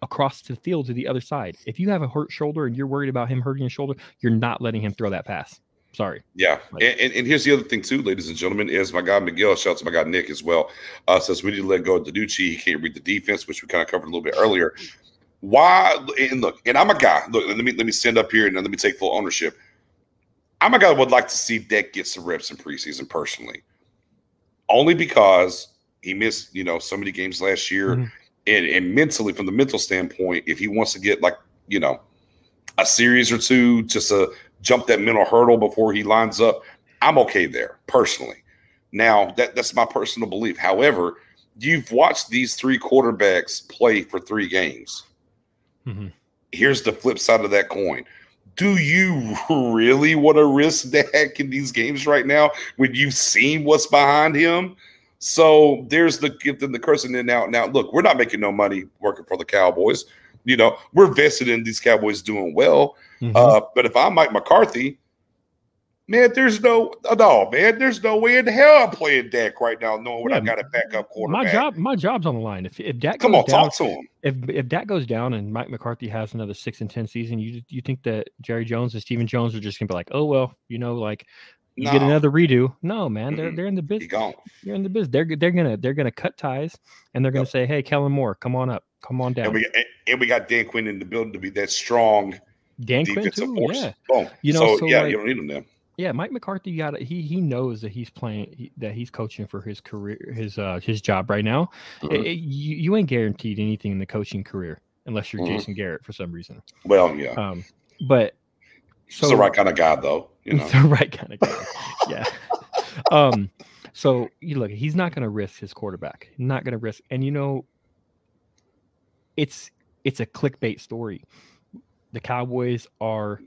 across the field to the other side. If you have a hurt shoulder and you're worried about him hurting his shoulder, you're not letting him throw that pass. Sorry. Yeah. And here's the other thing, too, ladies and gentlemen, is my guy Miguel, shout out to my guy Nick as well, says we need to let go of DiNucci. He can't read the defense, which we kind of covered a little bit earlier. Why? And look, and I'm a guy. Look, let me stand up here and let me take full ownership. I'm a guy that would like to see Dak get some reps in preseason personally, only because he missed, so many games last year. And mentally, from the mental standpoint, if he wants to get a series or two just to jump that mental hurdle before he lines up, I'm okay there personally. Now, that's my personal belief. However, you've watched these three quarterbacks play for 3 games. Here's the flip side of that coin. Do you really want to risk Dak in these games right now when you've seen what's behind him? So there's the gift and the curse. And then now, look, we're not making no money working for the Cowboys. We're vested in these Cowboys doing well. But if I'm Mike McCarthy, man, there's no way in hell I'm playing Dak right now, knowing what I got a backup quarterback. My job's on the line. If Dak come on, talk to him. If Dak goes down and Mike McCarthy has another 6-10 season, you think that Jerry Jones and Stephen Jones are just gonna be like, oh well, you get another redo? No, man, they're in the business. You're in the business. They're gonna cut ties and they're gonna say, hey, Kellen Moore, come on up, come on down. And we got Dan Quinn in the building to be that strong. Dan Quinn too, force. Yeah. Boom. You don't need him there. Yeah, Mike McCarthy he knows that he's playing, that he's coaching for his career, his job right now. You ain't guaranteed anything in the coaching career unless you're Jason Garrett for some reason. Well, yeah. But he's the right kind of guy, though. He's the right kind of guy. Yeah. So you look, he's not going to risk his quarterback. Not going to risk, and it's a clickbait story. The Cowboys are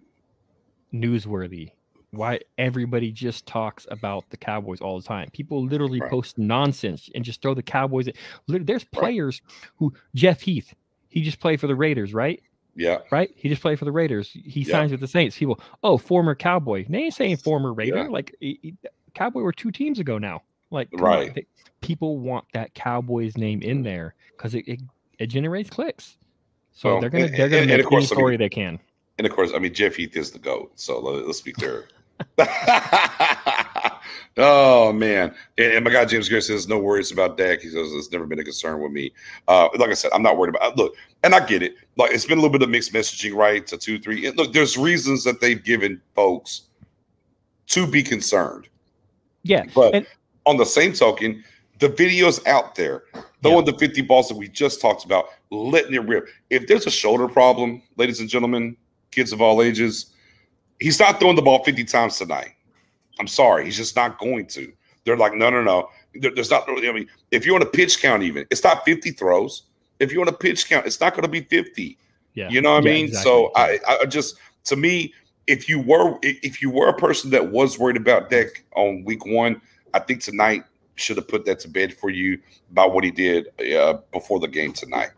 newsworthy. Why everybody just talks about the Cowboys all the time. People literally post nonsense and just throw the Cowboys. There's players who, Jeff Heath, he just played for the Raiders, right? Yeah. Right? He just played for the Raiders. He signs with the Saints. People, former Cowboy. They ain't saying former Raider. Like, Cowboy were 2 teams ago now. Like, people want that Cowboys name in there because it generates clicks. So they're gonna make any story they can. And of course, Jeff Heath is the GOAT. So let's be clear. Oh man. And my guy James Gray says no worries about Dak. He says it's never been a concern with me. Like I said, I'm not worried about it. Look, and I get it. Like, it's been a little bit of mixed messaging, right? To 2, 3. And look, there's reasons that they've given folks to be concerned. Yeah. But on the same token, the video's out there. Throwing the 50 balls that we just talked about, letting it rip. If there's a shoulder problem, ladies and gentlemen, kids of all ages, he's not throwing the ball 50 times tonight. I'm sorry. He's just not going to. They're like, no. There's not. If you want a pitch count, even, it's not 50 throws. If you want a pitch count, it's not going to be 50. Yeah. You know what I mean? Exactly. So I just, to me, if you were a person that was worried about Dak on week 1, I think tonight should have put that to bed for you by what he did before the game tonight.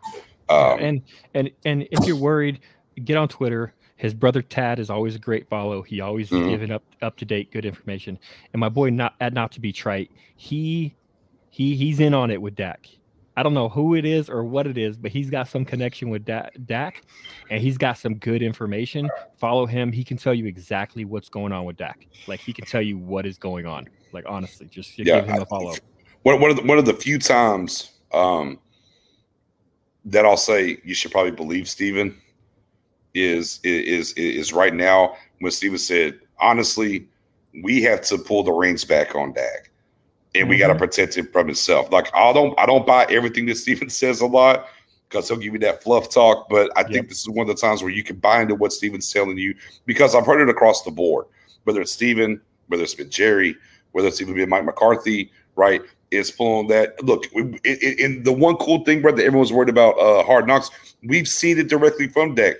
And if you're worried, get on Twitter. His brother Tad is always a great follow. He always is giving up to date good information. And my boy, not to be trite, he's in on it with Dak. I don't know who it is or what it is, but he's got some connection with Dak, and he's got some good information. Follow him. He can tell you exactly what's going on with Dak. Like, he can tell you what is going on. Like, honestly, just give him a follow. One of the few times that I'll say you should probably believe Steven is right now when Steven said, honestly, we have to pull the reins back on Dak. and we got to protect him from himself. Like I don't buy everything that Steven says a lot because he'll give you that fluff talk, but I think this is one of the times where you can buy into what Steven's telling you because I've heard it across the board, whether it's Steven, whether it's been Jerry, whether it's even been Mike McCarthy, right? It's pulling that. Look, and the one cool thing, brother, everyone's worried about Hard Knocks. We've seen it directly from Dak.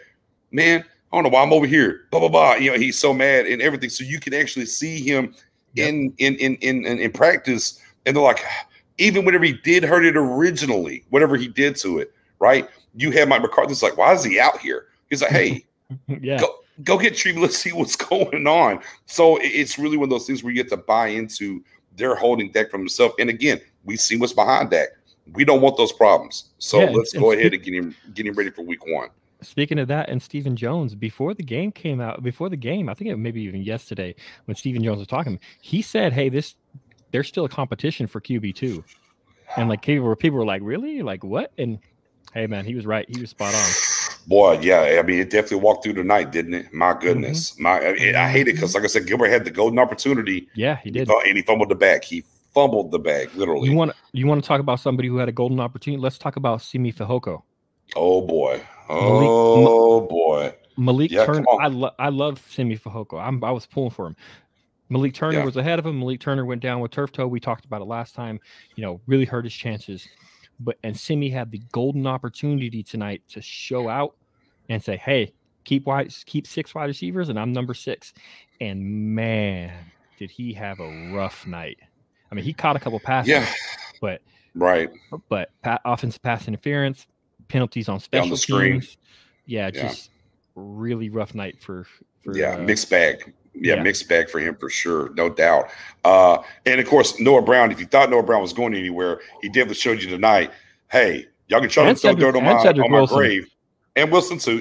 Man, I don't know why I'm over here. Blah blah blah. You know, he's so mad and everything. So you can actually see him in practice, and they're like, even whenever he did hurt it originally, whatever he did to it, right? You have Mike McCarthy's like, why is he out here? He's like, hey, go get treatment. Let's see what's going on. So it's really one of those things where you get to buy into. They're holding Dak from himself. And again, we see what's behind Dak. We don't want those problems. So let's go ahead and get him ready for week 1. Speaking of that, and Stephen Jones, before the game came out, I think it maybe even yesterday when Stephen Jones was talking, he said, hey, there's still a competition for QB2. And like people were like, really? Like what? And hey, man, he was right. He was spot on. Boy, yeah. I mean, it definitely walked through the night, didn't it? My goodness. I hate it because, like I said, Gilbert had the golden opportunity. Yeah, he did. And he fumbled the bag. He fumbled the bag, literally. You want to talk about somebody who had a golden opportunity? Let's talk about Simi Fehoko. Oh, boy. Boy. Malik Turner. I love Simi Fehoko. I was pulling for him. Malik Turner was ahead of him. Malik Turner went down with turf toe. We talked about it last time. Really hurt his chances. And Simi had the golden opportunity tonight to show out and say, hey, keep 6 wide receivers, and I'm number 6. And man, did he have a rough night. I mean, he caught a couple passes, but offensive pass interference, penalties on special teams. Just really rough night for mixed bag. Mixed bag for him for sure, no doubt. And of course, Noah Brown. If you thought Noah Brown was going anywhere, he definitely showed you tonight. Hey, y'all can try to throw dirt on my grave. And Wilson too.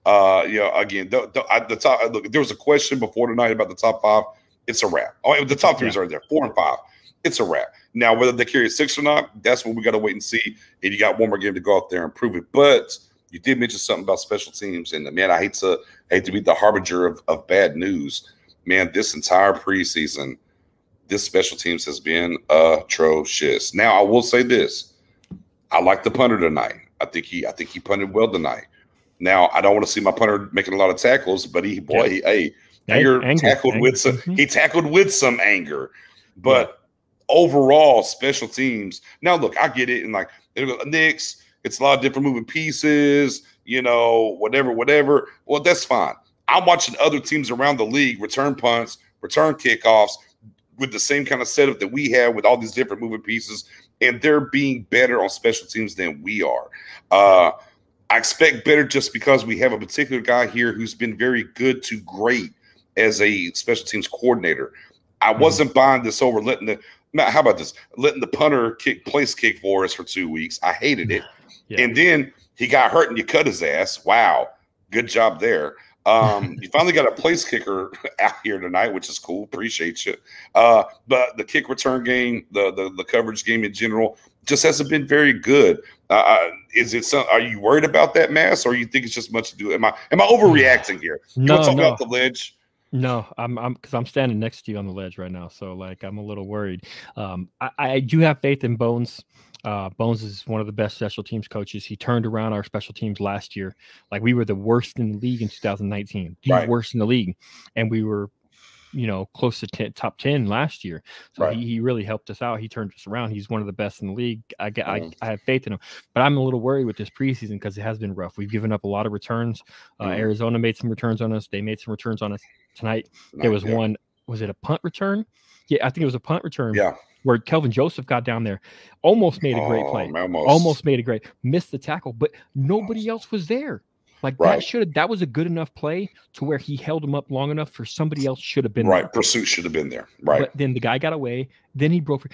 Again, the top. Look, there was a question before tonight about the top 5. It's a wrap. Oh, the top 3 is already there. 4 and 5. It's a wrap. Now, whether they carry 6 or not, that's what we got to wait and see. And you got one more game to go out there and prove it. But you did mention something about special teams, and man, I hate to be the harbinger of bad news. Man, this entire preseason, this special teams has been atrocious. Now, I will say this: I like the punter tonight. I think he punted well tonight. Now, I don't want to see my punter making a lot of tackles, but he tackled with some. He tackled with some anger, but overall, special teams. Now, look, I get it, and like Knicks. It's a lot of different moving pieces, whatever. Well, that's fine. I'm watching other teams around the league return punts, return kickoffs with the same kind of setup that we have with all these different moving pieces, and they're being better on special teams than we are. I expect better just because we have a particular guy here who's been very good to great as a special teams coordinator. I wasn't buying this over letting the punter place kick for us for 2 weeks. I hated it. Yeah. And then he got hurt and you cut his ass. Wow. Good job there. You finally got a place kicker out here tonight, which is cool. Appreciate you. But the kick return game, the coverage game in general, just hasn't been very good. Are you worried about that, Mass, or you think it's just much to do? Am I overreacting here? You want to talk about the ledge? No, because I'm standing next to you on the ledge right now, so like I'm a little worried. I do have faith in Bones. Bones is one of the best special teams coaches. He turned around our special teams last year. Like we were the worst in the league in 2019, worst in the league, and we were, close to top 10 last year. So he really helped us out. He turned us around. He's one of the best in the league. I have faith in him, but I'm a little worried with this preseason because it has been rough. We've given up a lot of returns. Arizona made some returns on us. They made some returns on us tonight. There was one. Was it a punt return? Yeah, I think it was a punt return. Yeah. Where Kelvin Joseph got down there, almost made a great play, almost made a great, missed the tackle, but nobody else was there. Like that was a good enough play to where he held him up long enough for somebody else should have been there. Pursuit should have been there. Right. But then the guy got away. Then he broke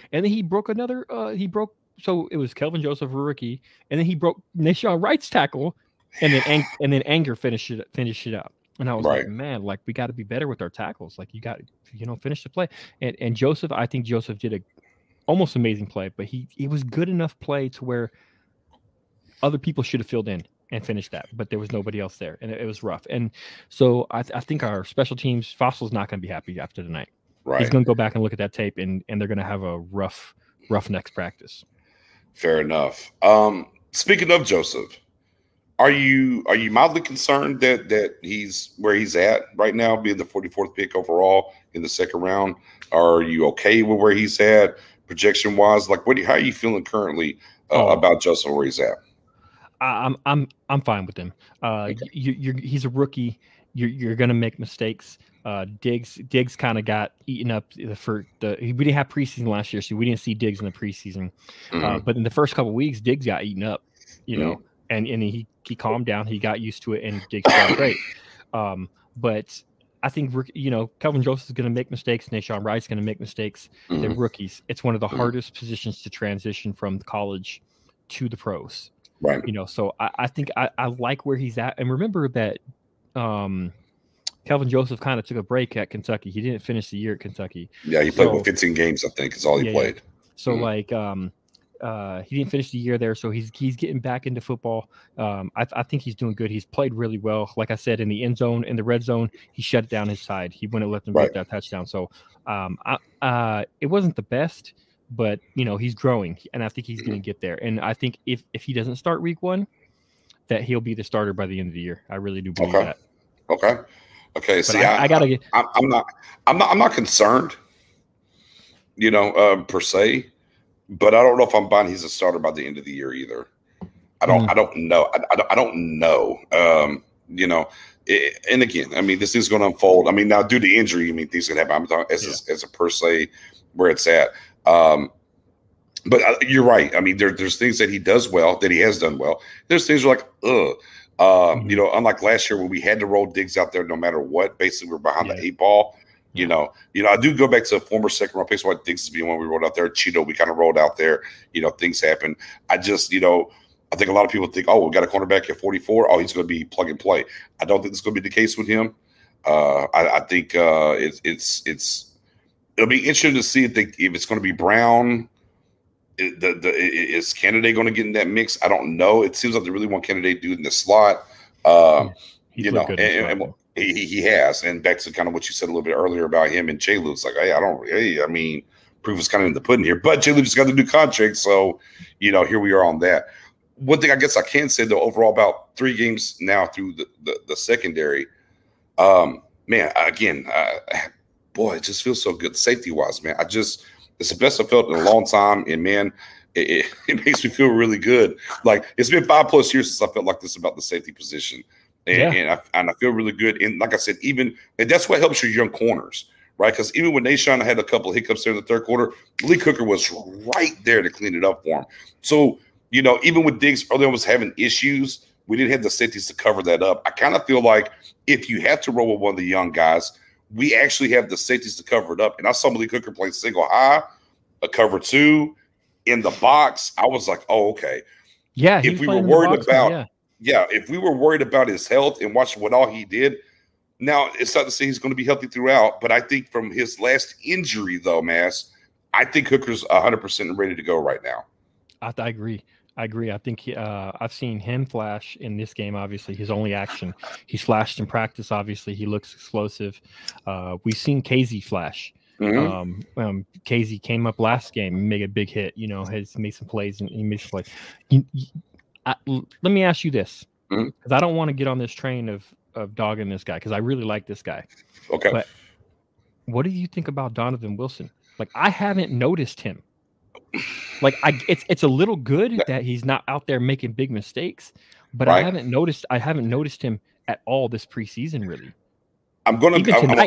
another. So it was Kelvin Joseph, a rookie, and then he broke Nashawn Wright's tackle, and then Anger finished it up. And I was like, man, like we got to be better with our tackles. Like you got to finish the play. And Joseph, I think Joseph did a almost amazing play, but it was good enough play to where other people should have filled in and finished that, but there was nobody else there, and it was rough. And so I think our special teams, Fossil's not going to be happy after tonight. He's going to go back and look at that tape, and they're going to have a rough next practice. Fair enough. Speaking of Joseph, are you mildly concerned that he's where he's at right now, being the 44th pick overall in the second round? Are you okay with where he's at projection wise? Like, how are you feeling currently about Joseph where he's at? I'm fine with him. He's a rookie. You're going to make mistakes. Diggs kind of got eaten up we didn't have preseason last year, so we didn't see Diggs in the preseason. But in the first couple of weeks, Diggs got eaten up, and he calmed down. He got used to it, and Diggs got great. But I think Kelvin Joseph is going to make mistakes. Nahshon Wright is going to make mistakes. They're rookies. It's one of the hardest positions to transition from college to the pros. Right. So I think I like where he's at. And remember that Kelvin Joseph kind of took a break at Kentucky. He didn't finish the year at Kentucky. Yeah, he played 15 games, I think, is all he played. Yeah. So he didn't finish the year there, so he's getting back into football. I think he's doing good. He's played really well. Like I said, in the end zone, in the red zone, he shut down his side. He wouldn't have let them get that touchdown. So it wasn't the best, but he's growing, and I think he's going to get there. And I think if he doesn't start week 1, that he'll be the starter by the end of the year. I really do believe that. Okay. But see, I gotta get. I'm not concerned, per se, but I don't know if I'm buying he's a starter by the end of the year either. I don't know. I don't know. And again, I mean, this is going to unfold. I mean, now due to injury, things can happen. I'm talking as a per se where it's at. But you're right. I mean, there's things that he does well, that he has done well. There's things like, unlike last year when we had to roll Diggs out there no matter what. Basically, we're behind the 8 ball. I do go back to a former second round pick. So Diggs is being one we rolled out there. Cheeto, we kind of rolled out there. Things happen. I just, I think a lot of people think, we got a cornerback at 44. Oh, he's going to be plug and play. I don't think it's going to be the case with him. I think it'll be interesting to see if it's going to be Brown. Is Kennedy going to get in that mix? I don't know. It seems like they really want Kennedy to do it in the slot. He has. And back to kind of what you said a little bit earlier about him and J. Lou. It's like, proof is kind of in the pudding here. But J. Lou just got the new contract, so here we are on that. One thing I guess I can say though, overall, about 3 games now through the secondary, man, again, boy, it just feels so good safety wise, man. It's the best I've felt in a long time, and man, it makes me feel really good. Like, it's been 5+ years since I felt like this about the safety position, and I feel really good. And like I said, and that's what helps your young corners, right? Because even when Nahshon had a couple of hiccups there in the third quarter, Lee Hooker was right there to clean it up for him. So even with Diggs early on was having issues, we didn't have the safeties to cover that up. I kind of feel like if you have to roll with one of the young guys, we actually have the safeties to cover it up. And I saw Malik Hooker play single high, a cover 2 in the box. I was like, oh, okay. Yeah. If we were worried about, if we were worried about his health and watching what all he did, now it's not to say he's going to be healthy throughout. But I think from his last injury, though, Mass, I think Hooker's 100% ready to go right now. I agree. I think I've seen him flash in this game. Obviously, his only action. He's flashed in practice. Obviously, he looks explosive. We've seen Casey flash. Casey came up last game and made a big hit. Has made some plays and he made some plays. Let me ask you this, because I don't want to get on this train of dogging this guy, because I really like this guy. Okay. But what do you think about Donovan Wilson? Like, I haven't noticed him. Like, it's a little good that he's not out there making big mistakes, but I haven't noticed him at all this preseason, really.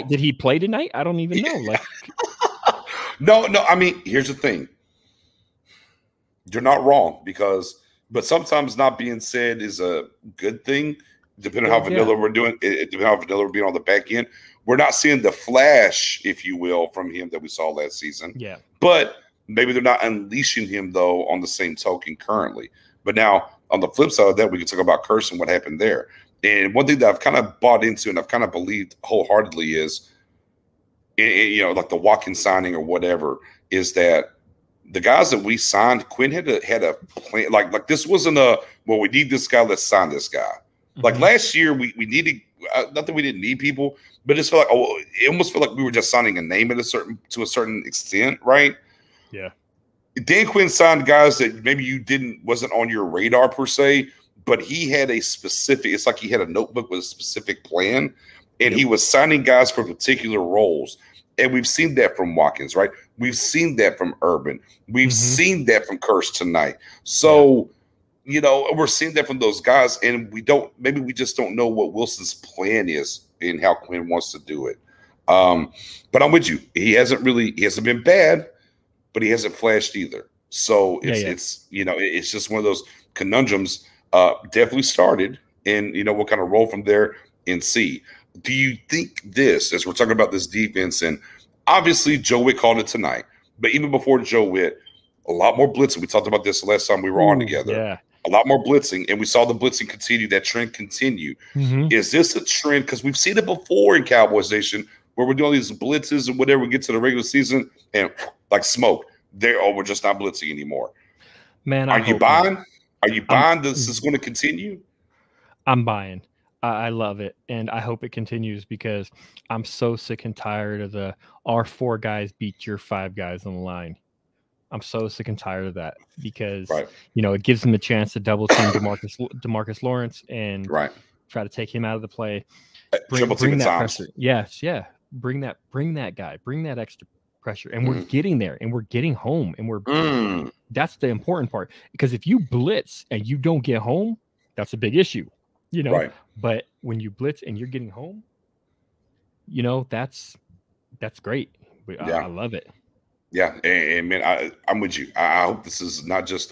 Did he play tonight? I don't even know. Like, no. I mean, here's the thing. You're not wrong, but sometimes not being said is a good thing, depending on how vanilla we're doing. Depending on how vanilla we're being on the back end. We're not seeing the flash, if you will, from him that we saw last season. Yeah, but maybe they're not unleashing him, though, on the same token currently. But now, on the flip side of that, we can talk about Curse and what happened there. And one thing that I've kind of bought into and I've kind of believed wholeheartedly is, like the Watkins signing or whatever, is that the guys that we signed, Quinn had a plan. Like this wasn't we need this guy, let's sign this guy. Like last year, we needed not that we didn't need people, but it just felt like it almost felt like we were just signing a name to a certain extent, right? Yeah. Dan Quinn signed guys that maybe wasn't on your radar per se, but he had a specific. It's like he had a notebook with a specific plan, and he was signing guys for particular roles. And we've seen that from Watkins, right? We've seen that from Urban. We've seen that from Kearse tonight. So. You know, we're seeing that from those guys, and maybe we just don't know what Wilson's plan is and how Quinn wants to do it. But I'm with you. He hasn't been bad, but he hasn't flashed either. So it's just one of those conundrums. Definitely started, and we'll kind of roll from there and see. Do you think this, as we're talking about this defense, and obviously Joe Witt called it tonight, but even before Joe Witt, a lot more blitzing. We talked about this the last time we were on together. Yeah. A lot more blitzing, and we saw the blitzing continue, that trend continue. Is this a trend? Because we've seen it before in Cowboys Nation where we're doing these blitzes and whatever, we get to the regular season and like smoke, we're just not blitzing anymore. Man, are you buying? Are you buying this is going to continue? I'm buying. I love it, and I hope it continues because I'm so sick and tired of our 4 guys beat your 5 guys on the line. I'm so sick and tired of that because, it gives them a chance to double team DeMarcus Lawrence and try to take him out of the play. Bring that pressure. Yes, yeah. Bring that guy. Bring that extra pressure. And we're getting there, and we're getting home, and that's the important part. Because if you blitz and you don't get home, that's a big issue, Right. But when you blitz and you're getting home, that's great. I love it. Yeah, and man, I'm with you. I hope this is not just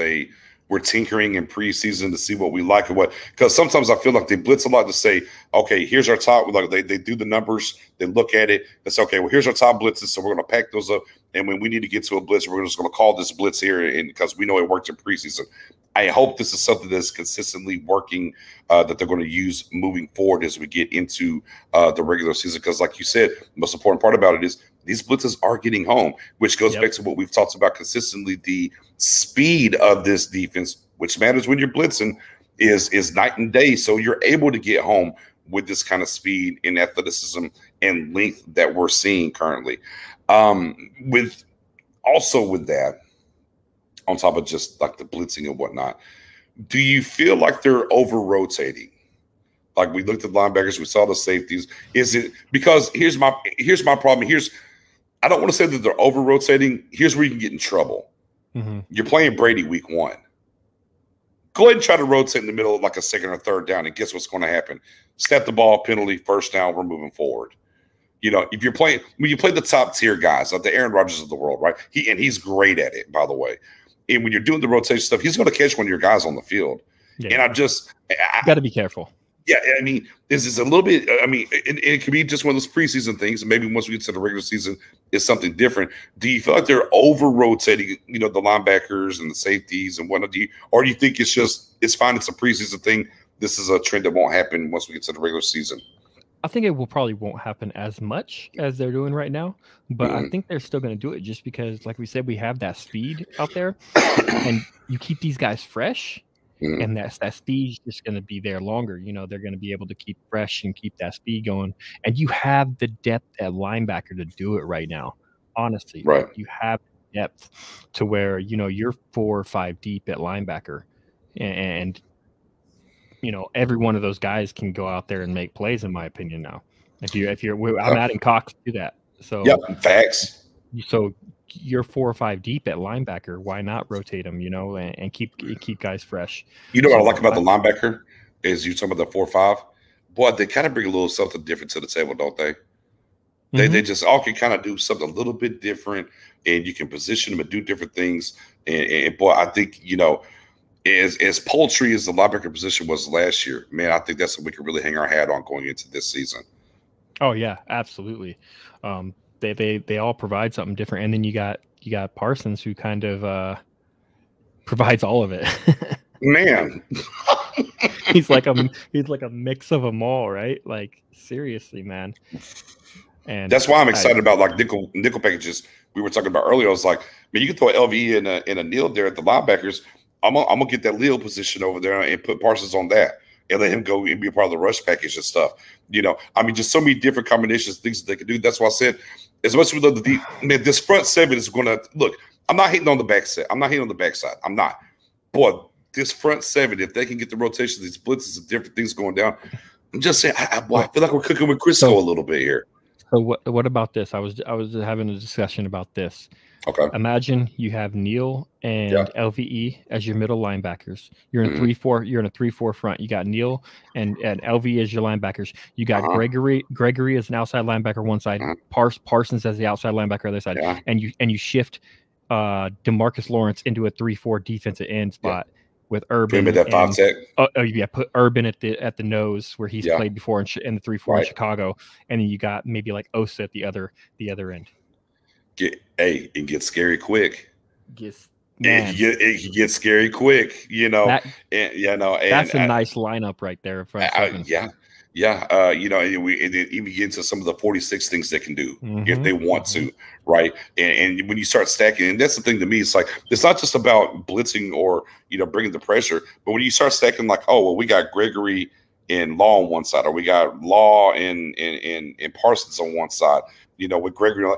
we're tinkering in preseason to see what we like and what, because sometimes I feel like they blitz a lot to say, okay, here's our top. Like they do the numbers, they look at it, and say, okay, well, here's our top blitzes, so we're going to pack those up. And when we need to get to a blitz, we're just going to call this blitz here, and because we know it worked in preseason. I hope this is something that's consistently working that they're going to use moving forward as we get into the regular season. Because, like you said, the most important part about it is these blitzes are getting home, which goes back to what we've talked about consistently. The speed of this defense, which matters when you're blitzing, is night and day. So you're able to get home with this kind of speed and athleticism and length that we're seeing currently. With that, on top of just like the blitzing and whatnot, do you feel like they're over rotating? Like we looked at linebackers, we saw the safeties. Is it because here's my problem. I don't want to say that they're over rotating. Here's where you can get in trouble. You're playing Brady week 1. Go ahead and try to rotate in the middle of like a second or third down, and guess what's going to happen? Snap the ball, penalty, first down, we're moving forward. If you're playing, when you play the top tier guys, like the Aaron Rodgers of the world, right? He's great at it, by the way. And when you're doing the rotation stuff, he's going to catch one of your guys on the field. Yeah. And you got to be careful. Yeah, I mean, this is a little bit. It could be just one of those preseason things. Maybe once we get to the regular season, it's something different. Do you feel like they're over rotating? The linebackers and the safeties and whatnot. Or do you think it's fine? It's a preseason thing. This is a trend that won't happen once we get to the regular season. I think it probably won't happen as much as they're doing right now, but I think they're still going to do it just because, like we said, we have that speed out there, and you keep these guys fresh. And that speed is just going to be there longer. They're going to be able to keep fresh and keep that speed going. And you have the depth at linebacker to do it right now. Honestly, right? You have depth to where you're 4 or 5 deep at linebacker, and every one of those guys can go out there and make plays. In my opinion, now, I'm adding Cox to that. So facts. So you're 4 or 5 deep at linebacker. Why not rotate them, and keep guys fresh? What I like about the linebacker is you're talking about the 4 or 5. Boy, they kind of bring a little something different to the table, don't they? They just all can kind of do something a little bit different, and you can position them and do different things. And boy, I think as poultry as the linebacker position was last year, man, I think that's what we can really hang our hat on going into this season. Oh yeah, absolutely. They all provide something different, and then you got Parsons, who kind of provides all of it. Man, he's like a mix of them all, right? Like seriously, man. And that's why I'm excited about like nickel packages we were talking about earlier. I was like, man, you can throw LV and a Neal there at the linebackers. I'm gonna get that Leo position over there and put Parsons on that. and let him go and be a part of the rush package and stuff. You know, I mean, just so many different combinations, things that they can do. That's why I said, as much as we love the deep, man, this front seven is going to look. I'm not hating on the back set. I'm not hating on the backside. I'm not. Boy, this front seven, if they can get the rotations, these blitzes and different things going down, I'm just saying, I feel like we're cooking with Crisco a little bit here. So what about this? I was having a discussion about this. Okay. Imagine you have Neal and LVE as your middle linebackers. You're in 3-4. You're in a 3-4 front. You got Neal and LVE as your linebackers. You got Gregory as an outside linebacker one side. Parsons as the outside linebacker other side. Yeah. And you shift DeMarcus Lawrence into a 3-4 defensive end spot with Urban. Put him at that 5 tech. Put Urban at the nose where he's played before in the 3-4 in Chicago, and then you got maybe like Osa at the other end. It gets scary quick. It gets scary quick, you know. That's a nice lineup right there. You know, and we even get into some of the 46 things they can do if they want to, right? And when you start stacking, and that's the thing to me, it's like it's not just about blitzing or bringing the pressure, but when you start stacking, like, oh well, we got Gregory and Law on one side, or we got Law and Parsons on one side, with Gregory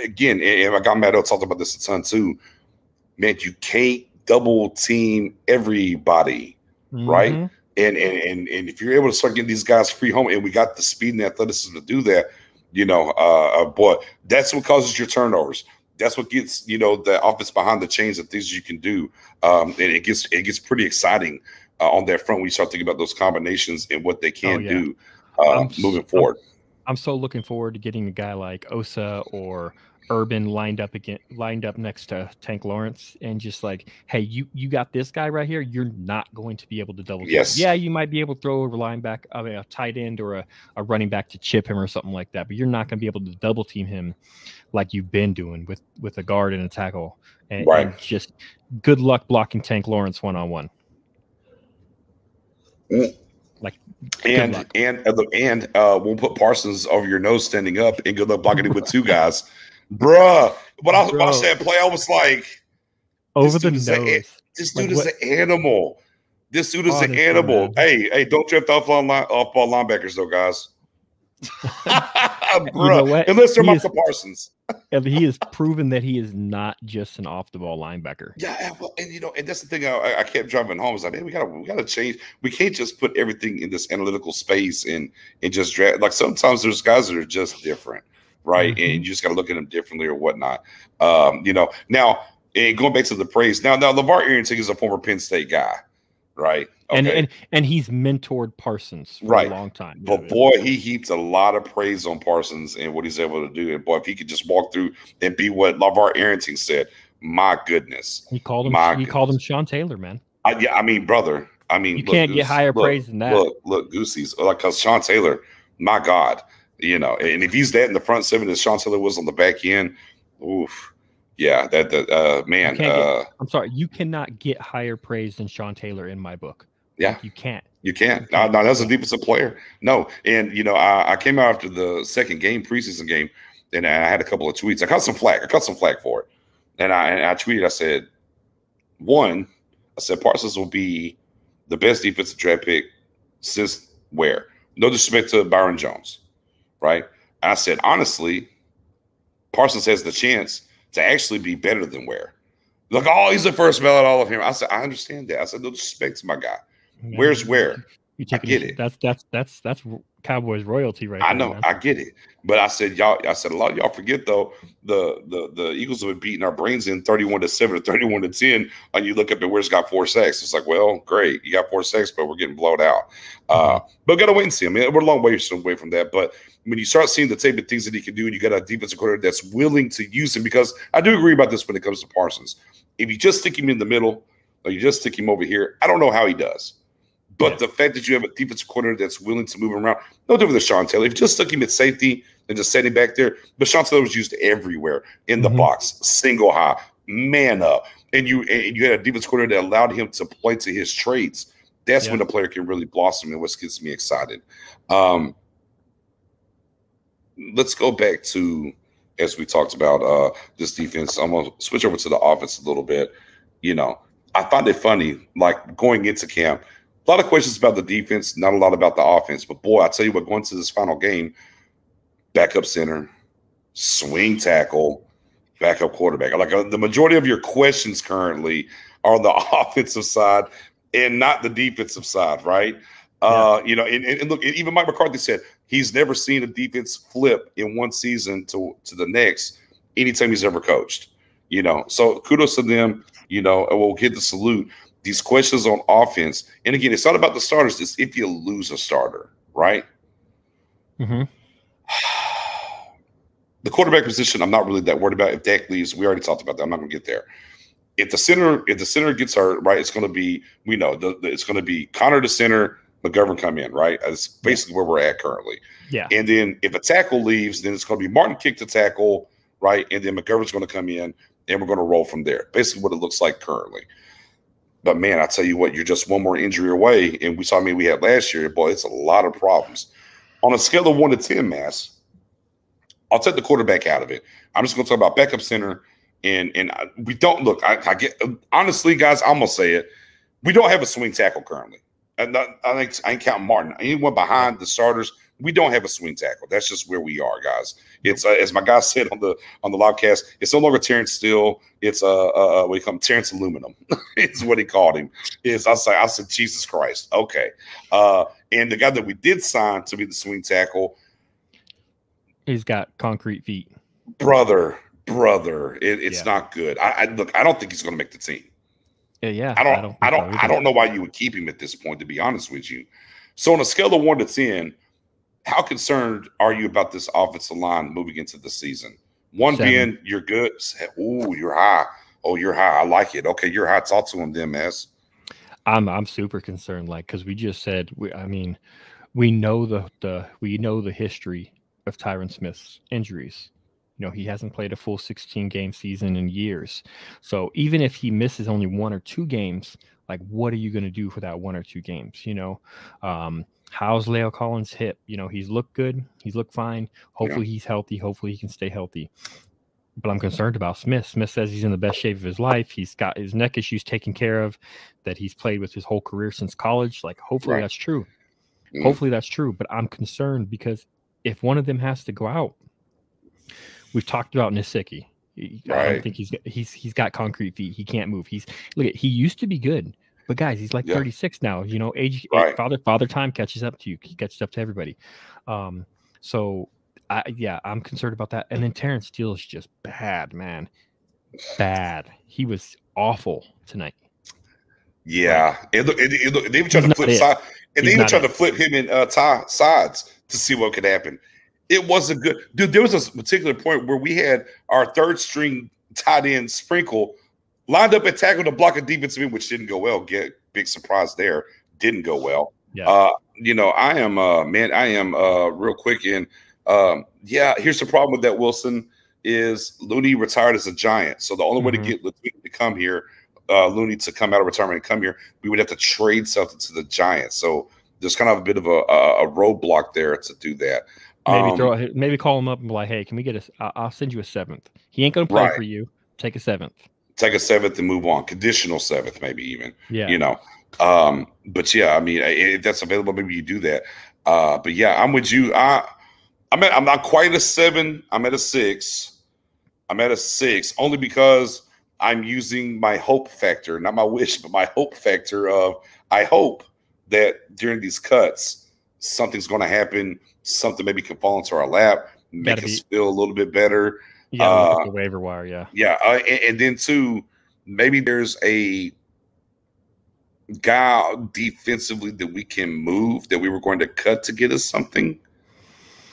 again. And I got Matt talked about this a ton too. Man, you can't double team everybody, right? And if you're able to start getting these guys free home, and we got the speed and athleticism to do that, boy, that's what causes your turnovers. That's what gets the offense behind the chains of things you can do, and it gets pretty exciting on that front when you start thinking about those combinations and what they can do moving forward. I'm so looking forward to getting a guy like Osa or Urban lined up next to Tank Lawrence, and just like, hey, you got this guy right here. You're not going to be able to double. Yes. Yeah, you might be able to throw a tight end or a running back to chip him or something like that, but you're not going to be able to double team him like you've been doing with a guard and a tackle. And just good luck blocking Tank Lawrence one-on-one. Like, and we'll put Parsons over your nose standing up, and good luck blocking him with two guys. Bruh, when I watched that play, I was like, over the nose. This dude is an animal. This dude is an animal. Hey, don't drift off ball linebackers, though, guys. Bruh, unless they're Michael Parsons. And he has proven that he is not just an off the ball linebacker. Yeah, well, and that's the thing I kept driving home. Is like, man, we gotta change. We can't just put everything in this analytical space and just draft. Like, sometimes there's guys that are just different. Right. And you just got to look at them differently or whatnot. Now, and going back to the praise. Now LeVar Arrington is a former Penn State guy. Right. Okay. And he's mentored Parsons for a long time. But boy, he heaps a lot of praise on Parsons and what he's able to do. And boy, if he could just walk through and be what LeVar Arrington said, my goodness. He called him Sean Taylor, man. Brother. You can't get higher praise than that. Look, Goosey's because Sean Taylor, my God. And if he's that in the front seven as Sean Taylor was on the back end, oof, yeah, man. I'm sorry, you cannot get higher praise than Sean Taylor in my book. Yeah, you can't. You can't. No, that's a defensive player. No, and I came out after the second preseason game, and I had a couple of tweets. I cut some flack for it, and I tweeted. I said, Parsons will be the best defensive draft pick since where? No disrespect to Byron Jones. Right. I said, honestly, Parsons has the chance to actually be better than Ware. Look, he's the first ballot all of him. I said, I understand that. I said, no disrespect to my guy. Where's Ware? I get it. That's Cowboys royalty right I know, man. I get it. But I said, a lot of y'all forget though, the Eagles have been beating our brains in 31-7 or 31-10, and you look up at Ware's got 4 sacks. It's like, well, great, you got 4 sacks, but we're getting blown out. But gotta wait and see. I mean, we're a long way away from that. But when you start seeing the tape of things that he can do, and you got a defensive coordinator that's willing to use him, because I do agree about this when it comes to Parsons. If you just stick him in the middle, or you just stick him over here, I don't know how he does. But the fact that you have a defensive coordinator that's willing to move him around, no different than Sean Taylor. If you just stuck him at safety and just set him back there, but Sean Taylor was used everywhere in the box, single high, man up, and you had a defensive coordinator that allowed him to play to his traits. That's when the player can really blossom, and what gets me excited. Let's go back to, as we talked about this defense. I'm gonna switch over to the offense a little bit. I find it funny, like going into camp. lot of questions about the defense, not a lot about the offense. But boy, I tell you what, going to this final game, backup center, swing tackle, backup quarterback. Like the majority of your questions currently are on the offensive side and not the defensive side, right? Yeah. You know, and look, even Mike McCarthy said he's never seen a defense flip in one season to the next anytime he's ever coached. You know, so kudos to them, you know, and we'll get the salute. These questions on offense, and again, it's not about the starters, it's if you lose a starter, right? Mm-hmm. The quarterback position, I'm not really that worried about. If Dak leaves, we already talked about that. I'm not going to get there. If the center gets hurt, right, it's going to be, we know, it's going to be Connor to center, McGovern come in, right? That's basically where we're at currently. Yeah. And then if a tackle leaves, then it's going to be Martin kick to tackle, right? And then McGovern's going to come in, and we're going to roll from there. Basically what it looks like currently. But, man, I tell you what, you're just one more injury away. And we saw, we had last year. Boy, it's a lot of problems. On a scale of 1 to 10, Mass, I'll take the quarterback out of it. I'm just going to talk about backup center. And we don't – look, I get – honestly, guys, I'm going to say it. We don't have a swing tackle currently. I ain't counting Martin. Anyone behind the starters, we don't have a swing tackle. That's just where we are, guys. It's as my guy said on the live cast, it's no longer Terrence Steele. It's what he called him, Terrence Aluminum. It's what he called him. I said Jesus Christ. Okay. And the guy that we did sign to be the swing tackle, he's got concrete feet. Brother, it's not good. Look, I don't think he's going to make the team. Yeah. I don't know why you would keep him at this point, to be honest with you. So on a scale of 1 to 10, how concerned are you about this offensive line moving into the season? 1 7. being you're good. Ooh, you're high. Oh, you're high. I like it. Okay, you're high. Talk to him then, Mass. I'm super concerned, like, because we just said we know the history of Tyron Smith's injuries. You know, he hasn't played a full 16-game season in years. So even if he misses only 1 or 2 games, like, what are you going to do for that 1 or 2 games? You know, how's La'el Collins' hip? You know, he's looked good. He's looked fine. Hopefully he's healthy. Hopefully he can stay healthy. But I'm concerned about Smith. Smith says he's in the best shape of his life. He's got his neck issues taken care of, that he's played with his whole career since college. Like, hopefully that's true. Mm. Hopefully that's true. But I'm concerned because if one of them has to go out, we've talked about Nisicki. I don't think he's got concrete feet. He can't move. He used to be good, but guys, he's like 36 now. You know, age father time catches up to you. He catches up to everybody. So I'm concerned about that. And then Terrence Steele is just bad, man. Bad. He was awful tonight. Yeah, and look, they even tried to flip side, and they even tried to flip him and Ty sides to see what could happen. It wasn't good. Dude, there was a particular point where we had our third string tight end Sprinkle lined up at tackle to block a defensive end, which didn't go well. Get big surprise there. Didn't go well. Yeah. You know, I am real quick in. Here's the problem with that, Wilson, is Looney retired as a Giant. So the only way to get Looney to come here, Looney to come out of retirement and come here, we would have to trade something to the Giants. So there's kind of a bit of a roadblock there to do that. Maybe call him up and be like, hey, can we get I'll send you a 7th. He ain't going to play for you. Take a 7th. Take a 7th and move on. Conditional 7th, maybe even. Yeah. You know. But yeah, I mean, if that's available, maybe you do that. But yeah, I'm with you. I'm not quite a 7. I'm at a 6. I'm at a 6 only because I'm using my hope factor, not my wish, but my hope factor of I hope that during these cuts, something's going to happen. Something maybe can fall into our lap, make us feel a little bit better. Yeah, the waiver wire, yeah. Yeah, and then too, maybe there's a guy defensively that we can move that we were going to cut to get us something.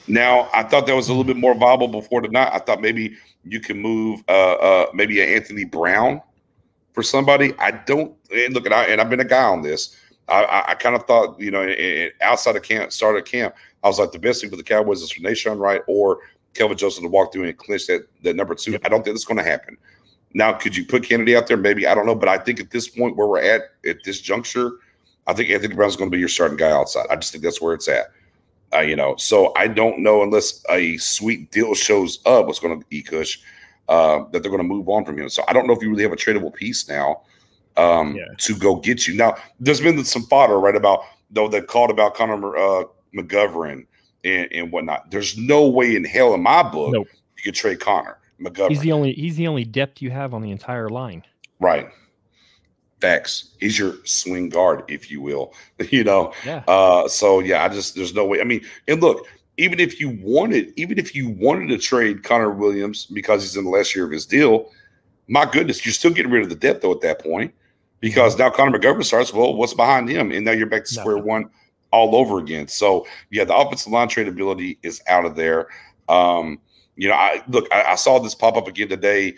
Now, I thought that was a little bit more viable before tonight. I thought maybe you can move maybe an Anthony Brown for somebody. I don't look at and I've been a guy on this. I kind of thought, you know, outside of camp, started camp, I was like, the best thing for the Cowboys is for Nahshon Wright or Kelvin Joseph to walk through and clinch that number 2. I don't think that's going to happen. Now, could you put Kennedy out there? Maybe. I don't know. But I think at this point where we're at this juncture, I think Anthony Brown's going to be your starting guy outside. I just think that's where it's at. You know, so I don't know unless a sweet deal shows up what's going to be Kush, that they're going to move on from him. So I don't know if you really have a tradable piece now to go get you. Now, there's been some fodder, right, about though that called about Connor McGovern and whatnot. There's no way in hell in my book you could trade Connor McGovern. He's the only depth you have on the entire line. Right. Facts. He's your swing guard, if you will. Yeah. So yeah, there's no way. I mean, and look, even if you wanted to trade Connor Williams because he's in the last year of his deal, my goodness, you're still getting rid of the depth though at that point, because now Connor McGovern starts. Well, what's behind him? And now you're back to square one all over again. So yeah, the offensive line tradability is out of there. I saw this pop up again today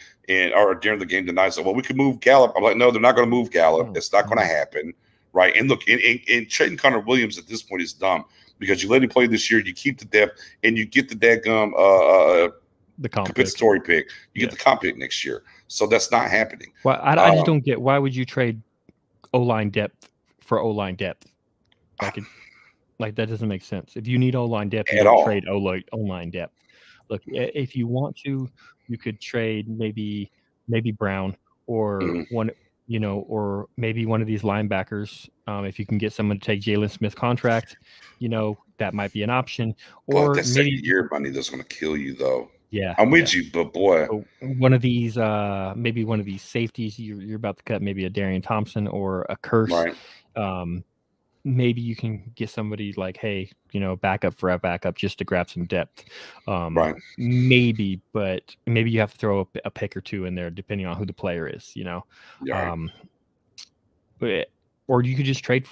or during the game tonight. So, well, we could move Gallup. I'm like, no, they're not going to move Gallup. It's not going to happen, right? And look, in trading Connor Williams at this point is dumb because you let him play this year, you keep the depth, and you get the dadgum the compensatory pick. You get the comp pick next year. So that's not happening. Well, I just don't get why would you trade O-line depth for O-line depth? Like that doesn't make sense. If you need O-line depth, you don't trade O-line depth. Look, if you want to, you could trade maybe Brown or or maybe one of these linebackers. If you can get someone to take Jalen Smith contract, that might be an option. Or that's maybe year money that's going to kill you, though. Yeah, I'm with you, but boy, one of these, maybe one of these safeties you're about to cut, maybe a Darian Thompson or a Curse. Right. Maybe you can get somebody like, hey, backup for a backup just to grab some depth. Right. Maybe, but maybe you have to throw a pick or two in there depending on who the player is, or you could just trade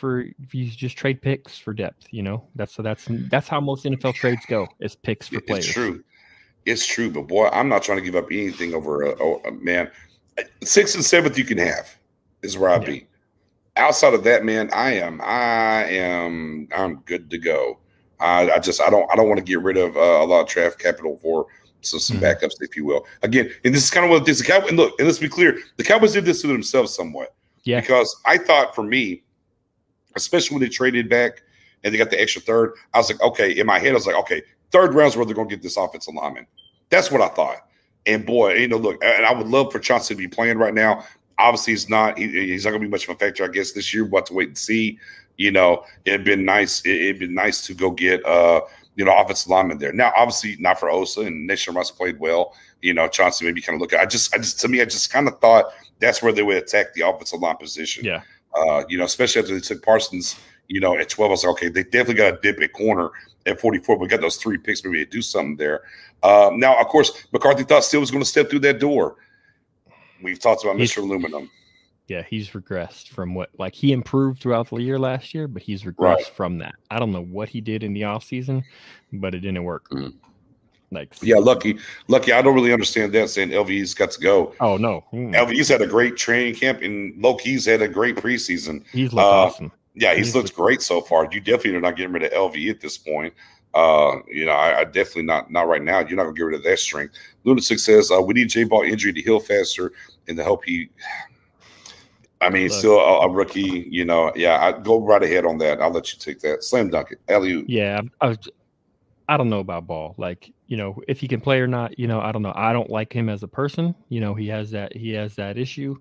picks for depth, That's how most NFL trades go, is picks for players. It's true, but boy, I'm not trying to give up anything over a man. 6th and 7th you can have is where I'd be. Outside of that, man, I'm good to go. I don't want to get rid of a lot of draft capital for some backups, if you will. Again, and this is kind of what this Cowboys. And look, and let's be clear, the Cowboys did this to themselves somewhat. Yeah. Because I thought, for me, especially when they traded back and they got the extra third, I was like, okay. In my head, I was like, okay, third round's where they're going to get this offensive lineman. That's what I thought. And boy, look, and I would love for Chauncey to be playing right now. Obviously, he's not going to be much of a factor, I guess, this year. We'll have to wait and see. It'd been nice. It'd been nice to go get offensive lineman there. Now, obviously, not for Osa, and Nation Russ played well. Chauncey maybe kind of look at. I just kind of thought that's where they would attack the offensive line position. Yeah. Especially after they took Parsons. At 12, I was like, okay, they definitely got a dip at corner at 44. But we got those 3 picks, maybe they do something there. Now, of course, McCarthy thought Steele was going to step through that door. We've talked about Mr. Aluminum. Yeah, he's regressed from he improved throughout the year last year, but he's regressed from that. I don't know what he did in the offseason, but it didn't work. Lucky. I don't really understand that, saying LV's got to go. Oh, no. LV's had a great training camp, and low-key's had a great preseason. He's looked awesome. Yeah, he's looked great so far. You definitely are not getting rid of LV at this point. I definitely not right now. You're not going to get rid of that strength. Lunatic says, we need J-Ball injury to heal faster and to help still a rookie, I go right ahead on that. I'll let you take that. Slam dunk it. Alley-oop. Yeah, I don't know about Ball. If he can play or not, I don't know. I don't like him as a person. He has that issue.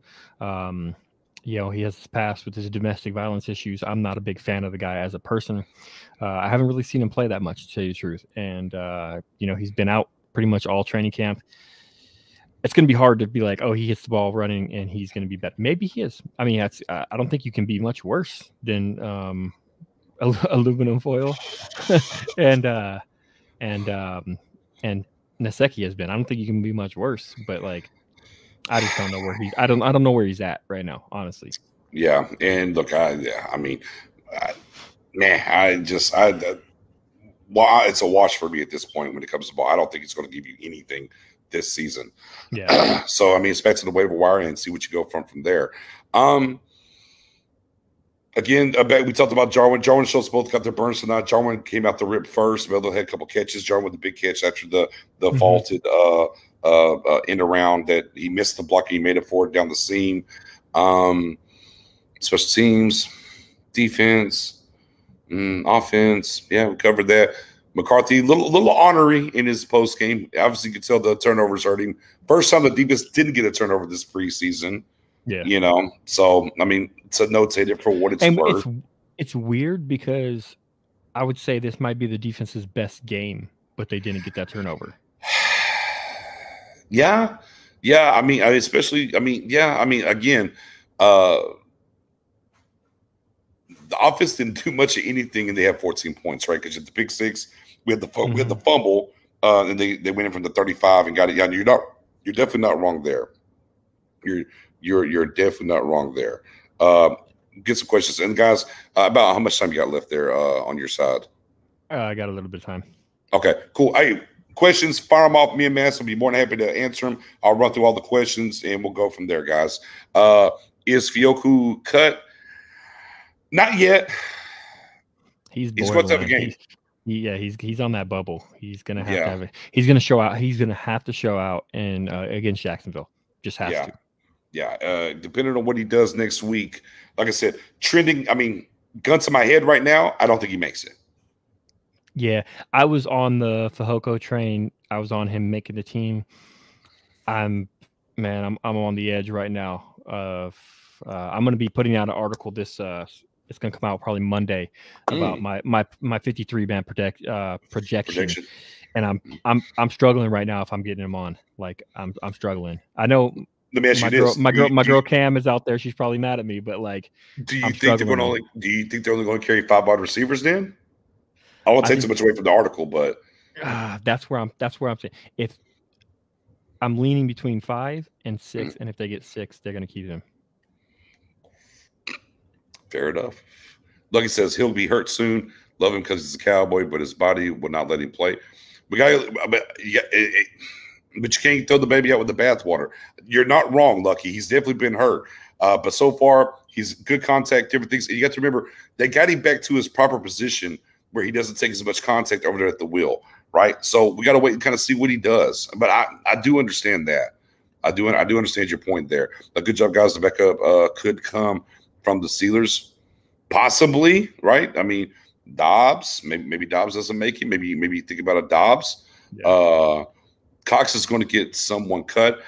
He has his past with his domestic violence issues. I'm not a big fan of the guy as a person. I haven't really seen him play that much, to tell you the truth. And, he's been out pretty much all training camp. It's going to be hard to be like, oh, he hits the ball running and he's going to be better. Maybe he is. I mean, I don't think you can be much worse than aluminum foil and Naseki has been. I don't think you can be much worse, but I just don't know where I don't know where he's at right now, honestly. Yeah, and look, it's a wash for me at this point when it comes to ball. I don't think it's going to give you anything this season. Yeah. So it's back to the waiver wire and see what you go from there. Again, we talked about Jarwin. Jarwin and Schultz both got their burns tonight. Jarwin came out the rip first. Melville had a couple catches. Jarwin with the big catch after the vaulted end around that he missed the block. He made it forward down the seam. Special teams, defense, offense. Yeah, we covered that. McCarthy, little ornery in his post game. Obviously, you could tell the turnovers hurt him. First time the defense didn't get a turnover this preseason. Yeah. You know, so I mean, to notate it for what it's worth. It's weird because I would say this might be the defense's best game, but they didn't get that turnover. Yeah. I mean, especially, again, the offense didn't do much of anything, and they have 14 points, right? Because you had the pick six, we had the fumble, and they went in from the 35 and got it. Yeah, you're definitely not wrong there. You're definitely not wrong there. Get some questions, and guys, about how much time you got left there on your side? I got a little bit of time. Okay, cool. Hey, questions, fire them off. Me and Mass will be more than happy to answer them. I'll run through all the questions, and we'll go from there, guys. Is Fehoko cut? Not yet. He's going to have a game. He's on that bubble. He's gonna have to have it. He's gonna show out. He's gonna have to show out in against Jacksonville. Just has to. Yeah. Depending on what he does next week, like I said, trending. I mean, gun to my head right now, I don't think he makes it. Yeah, I was on the Fehoko train. I was on him making the team. I'm on the edge right now. I'm going to be putting out an article this. It's going to come out probably Monday about my 53 man projection, and I'm struggling right now if I'm getting him on. Like I'm struggling. I know. Let me ask you this: my girl Cam is out there. She's probably mad at me, but like, do you think they're only going to carry 5 wide receivers? Then I won't take too much away from the article, but that's where I'm saying if I'm leaning between 5 and 6, and if they get 6, they're going to keep him. Fair enough. Lucky says he'll be hurt soon. Love him because he's a Cowboy, but his body will not let him play. But you can't throw the baby out with the bathwater. You're not wrong, Lucky. He's definitely been hurt. But so far, he's good contact, different things. And you got to remember, they got him back to his proper position where he doesn't take as much contact over there at the wheel, right? So we got to wait and kind of see what he does. But I do understand that. I do understand your point there. A good job, guys. The backup could come from the Steelers, possibly, right? I mean, Dobbs, maybe Dobbs doesn't make it. Maybe you think about a Dobbs. Yeah. Cox is going to get someone cut.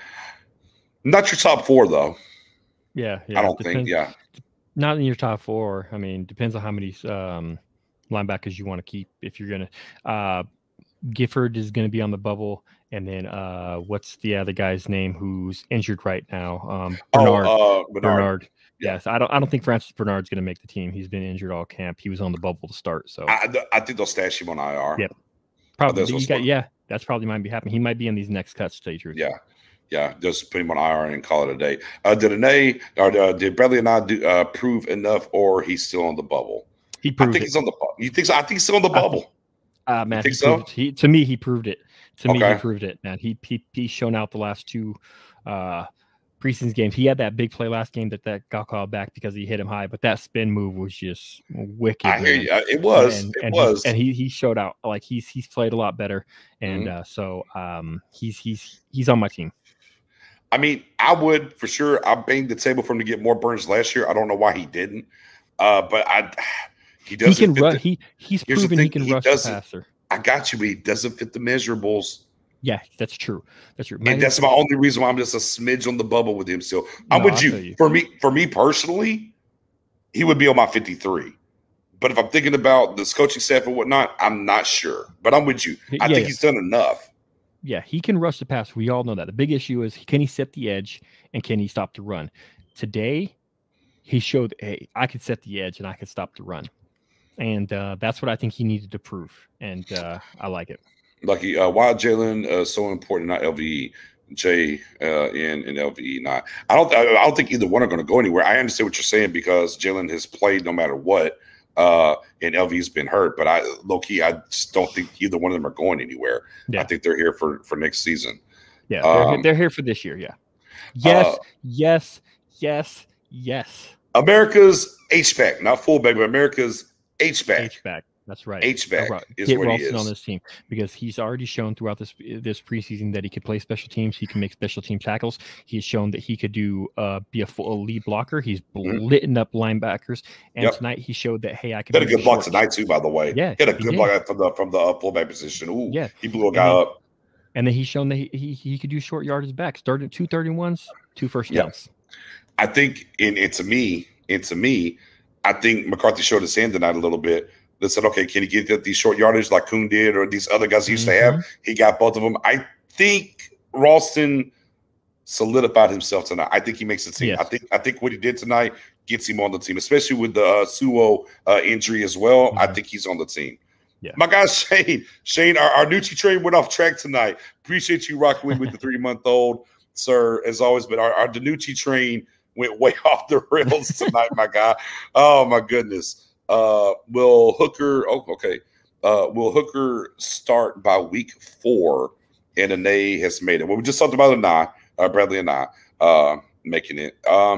Not your top 4, though. Yeah. I don't think. Yeah, not in your top 4. I mean, depends on how many linebackers you want to keep. If you're gonna, Gifford is going to be on the bubble, and then what's the other guy's name who's injured right now? Bernard. Yes, I don't think Francis Bernard's going to make the team. He's been injured all camp. He was on the bubble to start, so I think they'll stash him on IR. Yep, probably. That's probably might be happening. He might be in these next cuts, to tell you the truth. Yeah. Just put him on IR and call it a day. Did Bradley and I prove enough, or he's still on the bubble? He proved he's on the bubble. You think so? I think he's still on the bubble. Man, think so? To me, he proved it. He proved it, man. He's shown out the last 2 preseason games. He had that big play last game that got called back because he hit him high, but that spin move was just wicked. I hear you. It was. And he showed out. Like he's played a lot better, and so he's on my team. I mean, I would for sure. I banged the table for him to get more burns last year. I don't know why he didn't, but he doesn't. He can run. He's proven he can rush the passer. I got you, but he doesn't fit the measurables. Yeah, that's true. And that's my only reason why I'm just a smidge on the bubble with him still. I'm with you. For me personally, he would be on my 53. But if I'm thinking about this coaching staff and whatnot, I'm not sure. But I'm with you. I think he's done enough. Yeah, he can rush the pass. We all know that. The big issue is, can he set the edge and can he stop the run? Today, he showed, hey, I could set the edge and I could stop the run. And that's what I think he needed to prove. And I like it. Lucky, why Jalen so important, not LVE? J and LVE not. I don't think either one are going to go anywhere. I understand what you're saying because Jalen has played no matter what, and LVE's been hurt. But low key, I just don't think either one of them are going anywhere. Yeah. I think they're here for next season. Yeah, they're here for this year. Yeah. Yes. America's H-back, not fullback, but America's H-back. H-back. That's right. H-back is Get what Ralston he is on this team because he's already shown throughout this preseason that he could play special teams. He can make special team tackles. He's shown that he could be a full lead blocker. He's blitting up linebackers. And tonight he showed that, hey, I can. He had a good block tonight too, by the way. Yeah, he had a good block from the fullback position. Ooh, yeah, he blew a guy up. And then he's shown that he could do short yardage back. Started at 2 31s, 2 first downs. I think, and to me, I think McCarthy showed his hand tonight a little bit. They said, okay, can he get these short yardage like Kuhn did or these other guys he used to have? He got both of them. I think Ralston solidified himself tonight. I think he makes the team. Yes. I think what he did tonight gets him on the team, especially with the Suo injury as well. I think he's on the team. Yeah. My guy Shane, our Nucci train went off track tonight. Appreciate you rocking with the 3-month-old, sir, as always. But our DiNucci train went way off the rails tonight, my guy. Oh my goodness. Will Hooker start by week 4? And Anae has made it. Well, we just talked about Anae, Bradley Anae making it. I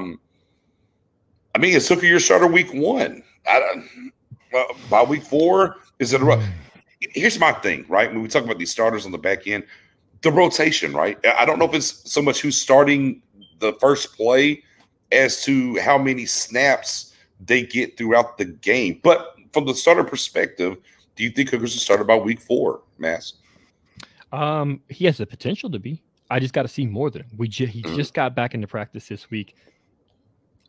mean, is Hooker your starter week 1? By week 4, is it a Here's my thing, right? When we talk about these starters on the back end, the rotation, right? I don't know if it's so much who's starting the first play as to how many snaps they get throughout the game. But from the starter perspective, do you think Hooker's a starter by week 4, Mass? He has the potential to be. I just got to see more than him. He just got back into practice this week,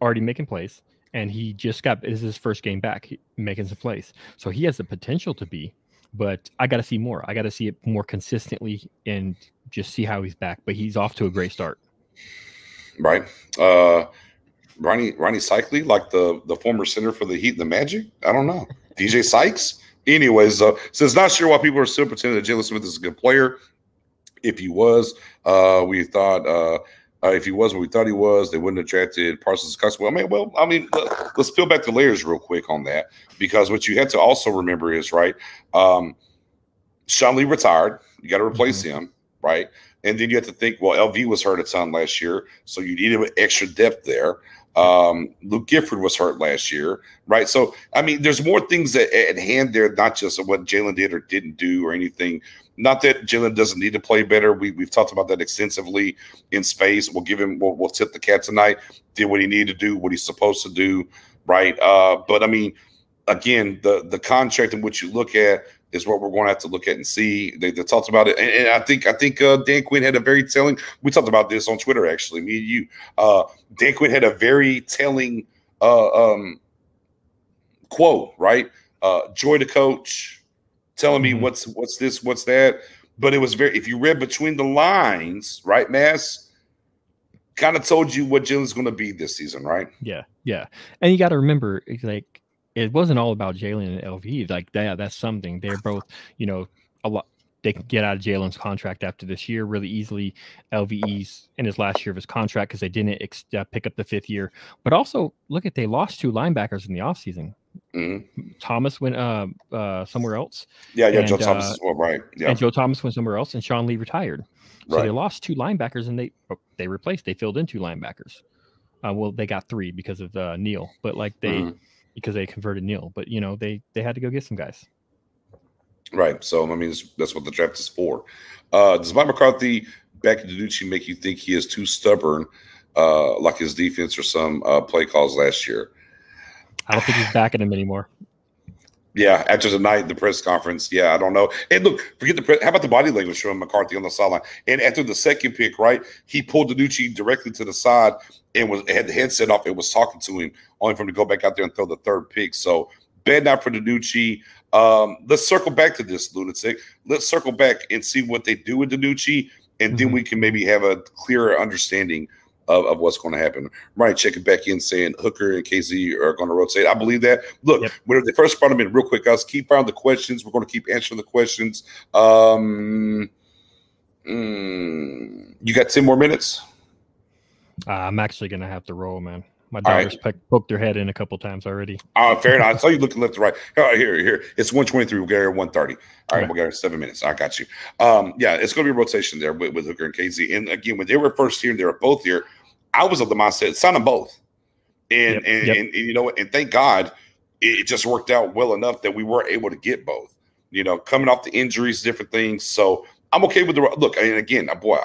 already making plays, and he just this is his first game back making some plays. So he has the potential to be, but I got to see more. I got to see it more consistently and just see how he's back. But he's off to a great start. Right. Ronnie Cycli, like the former center for the Heat and the Magic? I don't know. DJ Sykes? Anyways, so it's not sure why people are still pretending that Jalen Smith is a good player. If he was, we thought if he was what we thought he was, they wouldn't have drafted Parsons Custom. I mean, let's peel back the layers real quick on that, because what you have to also remember is, right, Sean Lee retired. You got to replace him, right? And then you have to think, well, LV was hurt a ton last year, so you needed extra depth there. Luke Gifford was hurt last year, right? So, I mean, there's more things at hand there, not just what Jalen did or didn't do or anything. Not that Jalen doesn't need to play better. We've talked about that extensively in space. We'll give him, we'll tip the cat tonight. Did what he needed to do, what he's supposed to do, right? But I mean, again, the contract in which you look at is what we're going to have to look at and see. They talked about it, and I think Dan Quinn had a very telling. We talked about this on Twitter, actually, me and you. Dan Quinn had a very telling quote, right? Joy to coach, telling me what's this, what's that. But it was very. If you read between the lines, right, Mass, kind of told you what Jalen's going to be this season, right? Yeah, and you got to remember, like, it wasn't all about Jalen and LV. Like that's something. They're both, a lot. They can get out of Jalen's contract after this year really easily. LVE's in his last year of his contract because they didn't pick up the 5th year. But also, look at, they lost 2 linebackers in the offseason. Thomas went somewhere else. Yeah, Joe Thomas as well, right. Yeah. And Joe Thomas went somewhere else, and Sean Lee retired. So they lost 2 linebackers, and they filled in 2 linebackers. Well, they got 3 because of Neal, but like because they converted Neal, but they had to go get some guys. Right. So I mean, that's what the draft is for. Does Mike McCarthy back in DiNucci make you think he is too stubborn, like his defense or some play calls last year? I don't think he's backing him anymore. Yeah, after tonight, the press conference. Yeah, I don't know. And look, forget the press. How about the body language from McCarthy on the sideline? And after the second pick, right, he pulled DiNucci directly to the side and had the headset off and was talking to him, only for him to go back out there and throw the 3rd pick. So bad night for DiNucci. Let's circle back to this, Lunatic. Let's circle back and see what they do with DiNucci, and then we can maybe have a clearer understanding of what's going to happen. Right, checking back in saying Hooker and KZ are going to rotate. I believe that. Look, when they first brought them in, real quick, guys, keep firing the questions. We're going to keep answering the questions. You got 10 more minutes? I'm actually going to have to roll, man. My daughter's poked their head in a couple times already. Fair enough. I saw you looking left to right. Here. It's 1:23. We'll get here at 1:30. All right, we'll get here 7 minutes. I got you. Yeah, it's going to be a rotation there with Hooker and KZ. And again, when they were first here, they were both here. I was of the mindset, sign them both. And you know what? And thank God it just worked out well enough that we were able to get both. Coming off the injuries, different things. So I'm okay with the look. And again, boy,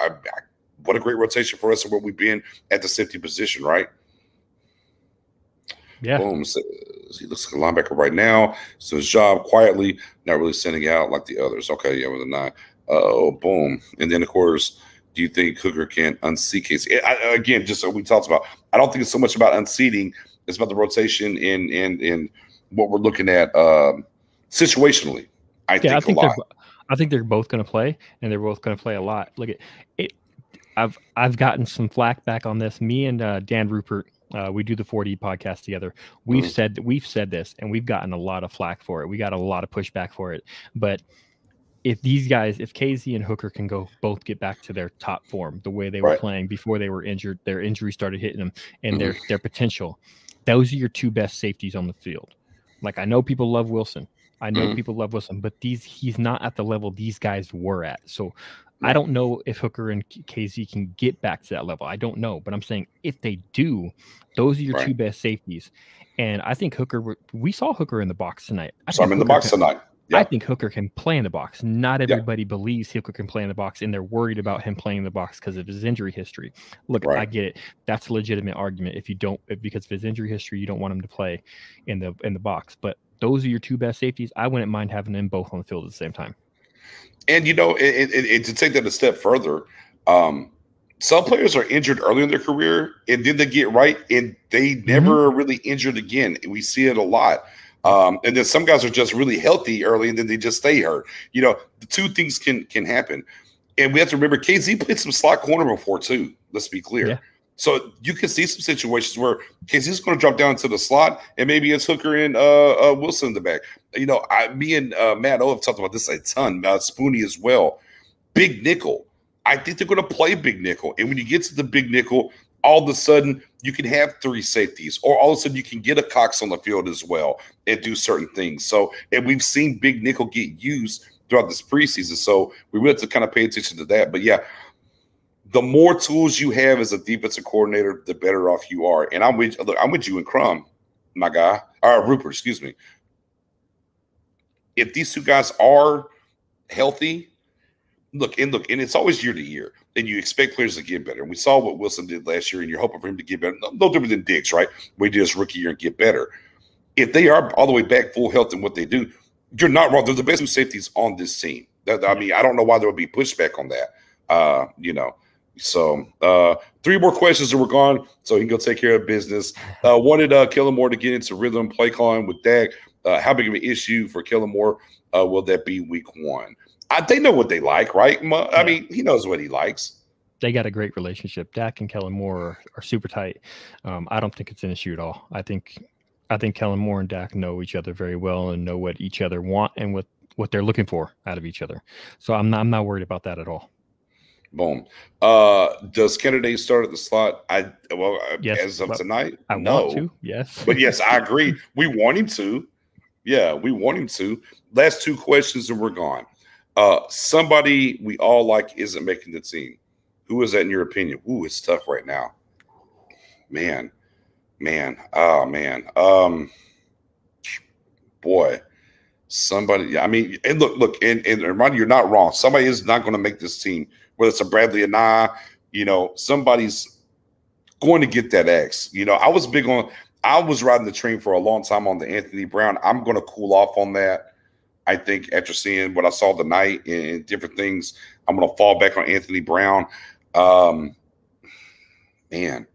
what a great rotation for us and where we've been at the safety position, right? Yeah. Boom. So he looks like a linebacker right now. So his job quietly, not really sending out like the others. Okay, yeah, with a 9. Oh, boom. And then, of course, do you think Hooker can unseat Casey? Again, just so we talked about, I don't think it's so much about unseating. It's about the rotation and what we're looking at situationally. I think they're both going to play, and they're both going to play a lot. Look at it. I've gotten some flack back on this. Me and Dan Rupert, we do the 4D podcast together. We've said this, and we've gotten a lot of flack for it. We got a lot of pushback for it. But if these guys, if KZ and Hooker can both get back to their top form, the way they were playing before they were injured, their injury started hitting them, and their potential, those are your two best safeties on the field. Like, I know people love Wilson. But he's not at the level these guys were at. So I don't know if Hooker and KZ can get back to that level. I don't know, but I'm saying if they do, those are your two best safeties. And I think we saw Hooker in the box tonight. I'm in the box tonight. Yeah. I think Hooker can play in the box. Not everybody believes Hooker can play in the box, and they're worried about him playing in the box because of his injury history. Look, I get it. That's a legitimate argument. Because of his injury history, you don't want him to play in the box. But those are your two best safeties. I wouldn't mind having them both on the field at the same time. And, to take that a step further, some players are injured early in their career, and then they get right, and they never really injured again. We see it a lot. And then some guys are just really healthy early, and then they just stay hurt. The two things can happen. And we have to remember, KZ played some slot corner before, too. Let's be clear. Yeah. So you can see some situations where KZ's going to drop down into the slot, and maybe it's Hooker and Wilson in the back. Me and Matt O have talked about this a ton. Spoonie as well. Big nickel. I think they're going to play big nickel. And when you get to the big nickel, all of a sudden you can have three safeties, or all of a sudden you can get a Cox on the field as well and do certain things. So, and we've seen big nickel get used throughout this preseason. So we really have to kind of pay attention to that. But yeah, the more tools you have as a defensive coordinator, the better off you are. And I'm with you and Crum, my guy, or Rupert, excuse me. If these two guys are healthy, and it's always year to year, and you expect players to get better. And we saw what Wilson did last year, and you're hoping for him to get better. No different than Diggs, right? We did his rookie year and get better. If they are all the way back full health in what they do, you're not wrong. They're the best two safeties on this team. I mean, I don't know why there would be pushback on that. So 3 more questions and we're gone, so he can go take care of business. Wanted Kellen Moore to get into rhythm play calling with Dak. How big of an issue for Kellen Moore will that be week 1? They know what they like, right? I mean, he knows what he likes. They got a great relationship. Dak and Kellen Moore are super tight. I don't think it's an issue at all. I think Kellen Moore and Dak know each other very well and know what each other want and what they're looking for out of each other. So I'm not worried about that at all. Boom. Does Kennedy start at the slot? Yes, as of tonight, I want to. Yes, but yes, I agree. We want him to. Yeah, we want him to. Last 2 questions and we're gone. Somebody we all like isn't making the team. Who is that in your opinion? Ooh, it's tough right now. Man. Oh man. Boy. Somebody. I mean, and look, and remind you, you're not wrong. Somebody is not going to make this team. Whether it's a Bradley or nah, somebody's going to get that X. I was riding the train for a long time on the Anthony Brown. I'm going to cool off on that. I think after seeing what I saw tonight and different things, I'm going to fall back on Anthony Brown. Man,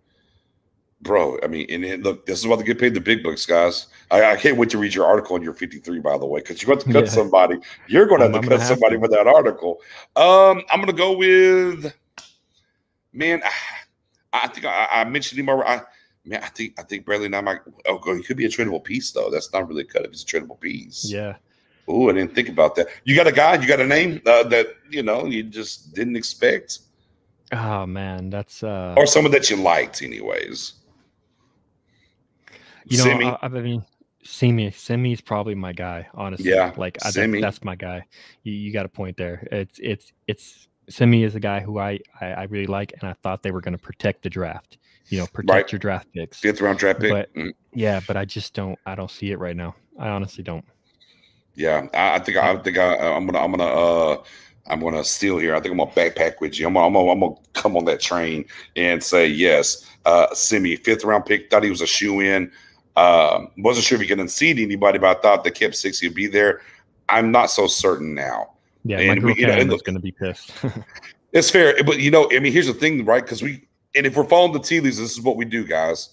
bro, I mean, and look, this is about to get paid the big bucks, guys. I can't wait to read your article on your 53, by the way, because you're going to cut somebody. You're going to have to cut somebody with that article. I'm going to go with, man, I think I mentioned him already. I think Bradley and I might. He could be a tradable piece, though. That's not really a cut if it's a tradable piece. Yeah. Oh, I didn't think about that. You got a guy, you got a name that you just didn't expect. Oh man, that's or someone that you liked, anyways. Simi is probably my guy, honestly. Yeah, that's my guy. You got a point there. It's Simi is a guy who I really like, and I thought they were going to protect the draft. Protect your draft picks. 5th round draft pick. But, yeah, but I just don't. I don't see it right now. I honestly don't. Yeah, I think I'm gonna steal here. I think I'm gonna backpack with you. I'm gonna come on that train and say yes. Simi, 5th round pick. Thought he was a shoe in. Wasn't sure if he could unseat anybody, but I thought the Kip 6 would be there. I'm not so certain now. Yeah, and my girl was going to be pissed. It's fair, but I mean, here's the thing, right? Because if we're following the tea leaves, this is what we do, guys.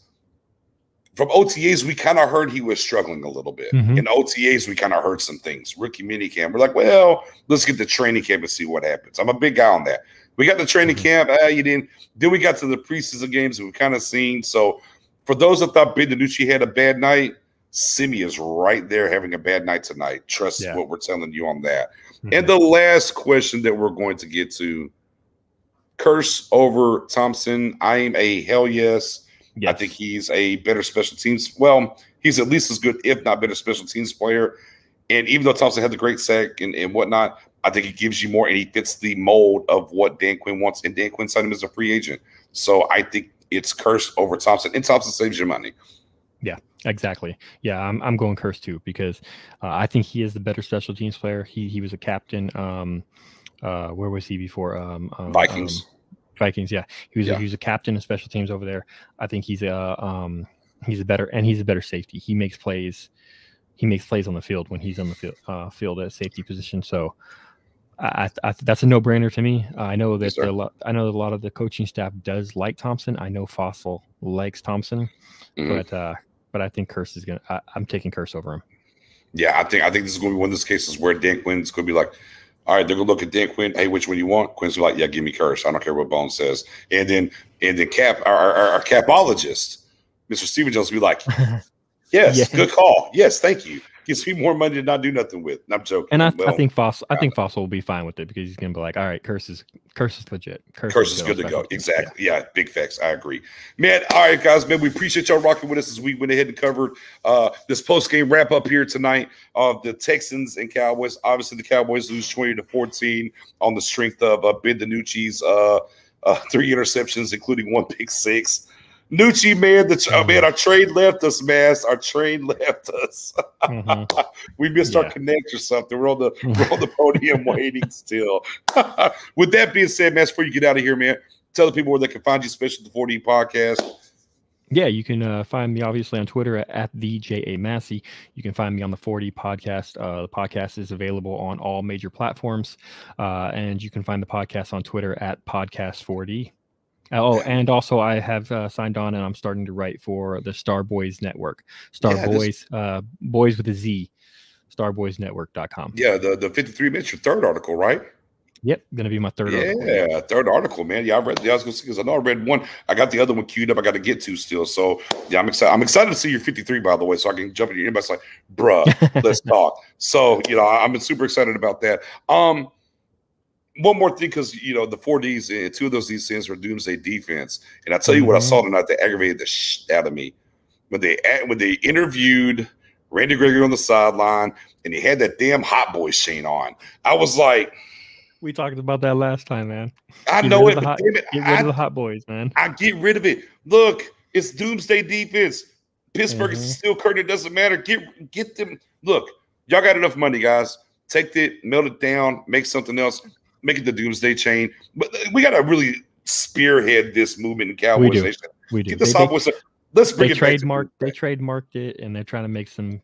From OTAs, we kind of heard he was struggling a little bit. In OTAs, we kind of heard some things. Rookie minicamp, we're like, well, let's get the training camp and see what happens. I'm a big guy on that. We got the training camp. You didn't. Then we got to the preseason games, and we've kind of seen. So for those that thought Ben DiNucci had a bad night, Simi is right there having a bad night tonight. Trust what we're telling you on that. And the last question that we're going to get to, Kearse over Thompson. I'm a hell yes. I think he's a better special teams. Well, he's at least as good, if not better, special teams player. And even though Thompson had the great sack and whatnot, I think he gives you more, and he fits the mold of what Dan Quinn wants. And Dan Quinn signed him as a free agent. So I think it's Kearse over Thompson, and Thompson saves you money. Yeah, exactly. Yeah, I'm going Kearse too, because I think he is the better special teams player. He was a captain. Where was he before? Vikings. Vikings, yeah. He was a captain of special teams over there. I think he's a better safety. He makes plays on the field when he's on the field at safety position. So I that's a no-brainer to me. I know that a lot of the coaching staff does like Thompson. I know Fossil likes Thompson, but I think Kearse is gonna. I'm taking Kearse over him. Yeah, I think this is going to be one of those cases where Dan Quinn's going to be like, all right, they're going to look at Dan Quinn. Hey, which one you want? Quinn's like, yeah, give me Kearse. I don't care what Bones says. And then Cap, our capologist, Mr. Stephen Jones, will be like, yes, good call. Yes, thank you. Gives me more money to not do nothing with. And I'm joking. And I think Fossil will be fine with it, because he's going to be like, all right, Kearse is legit. Kearse is good to go. Exactly. Yeah, big facts. I agree. Man, all right, guys, man, we appreciate y'all rocking with us as we went ahead and covered this post-game wrap-up here tonight of the Texans and Cowboys. Obviously, the Cowboys lose 20-14 on the strength of Ben DiNucci's 3 interceptions, including 1 pick six. Nucci, man, our trade left us, man. Our train left us. We missed our connect or something. We're on the podium waiting still. With that being said, man, before you get out of here, man, tell the people where they can find you, especially the 4D podcast. Yeah, you can find me obviously on Twitter at the J.A. Massey. You can find me on the 4D podcast. The podcast is available on all major platforms. And you can find the podcast on Twitter at podcast4D. Oh, and also I have signed on, and I'm starting to write for the Star Boys Network. Boys with a Z, starboysnetwork.com. Yeah, the 53 minutes, your third article, right? Yep, going to be my third article. Yeah, third article, man. Yeah, I read the. I was going to say, because I know I read one. I got the other one queued up. I got to get to still. So yeah, I'm excited. I'm excited to see your 53, by the way, so I can jump in your inbox like, bruh, let's talk. So I'm super excited about that. One more thing, because the 4Ds, 2 of those defenses were Doomsday defense, and I tell you what I saw tonight that aggravated the shit out of me when they interviewed Randy Gregory on the sideline, and he had that damn Hot Boys chain on. I was like, we talked about that last time, man. I know it, but get rid of the Hot Boys, man. I get rid of it. Look, it's Doomsday defense. Pittsburgh is still curtain. It doesn't matter. Get them. Look, y'all got enough money, guys. Take it, melt it down, make something else. Make it the Doomsday chain. But we got to really spearhead this movement in Cowboys Nation. We do. Get the Cowboys. Let's bring it back. They trademarked it, and they're trying to make some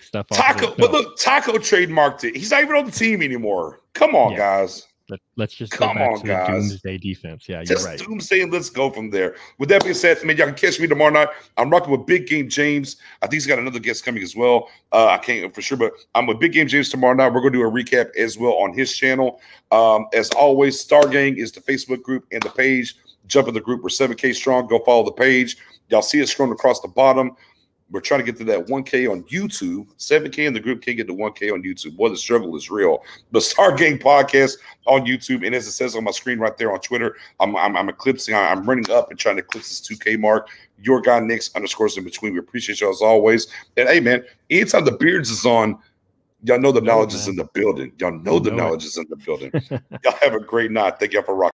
stuff. Taco, but look, Taco trademarked it. He's not even on the team anymore. Come on, guys. Let's just go back to the Doomsday defense. Yeah, you're right. Doomsday, and let's go from there. With that being said, y'all can catch me tomorrow night. I'm rocking with Big Game James. I think he's got another guest coming as well. I can't for sure, but I'm with Big Game James tomorrow night. We're going to do a recap as well on his channel. As always, Star Gang is the Facebook group and the page. Jump in the group. We're 7K strong. Go follow the page. Y'all see it scrolling across the bottom. We're trying to get to that 1K on YouTube. 7K in the group can't get to 1K on YouTube. Boy, the struggle is real. The Star Gang podcast on YouTube, and as it says on my screen right there on Twitter, I'm eclipsing. I'm running up and trying to eclipse this 2K mark. Your guy Nick's _in between. We appreciate y'all as always. And hey, man, anytime the Beards is on, y'all know the knowledge is in the building. Y'all know the knowledge is in the building. Y'all have a great night. Thank y'all for rocking.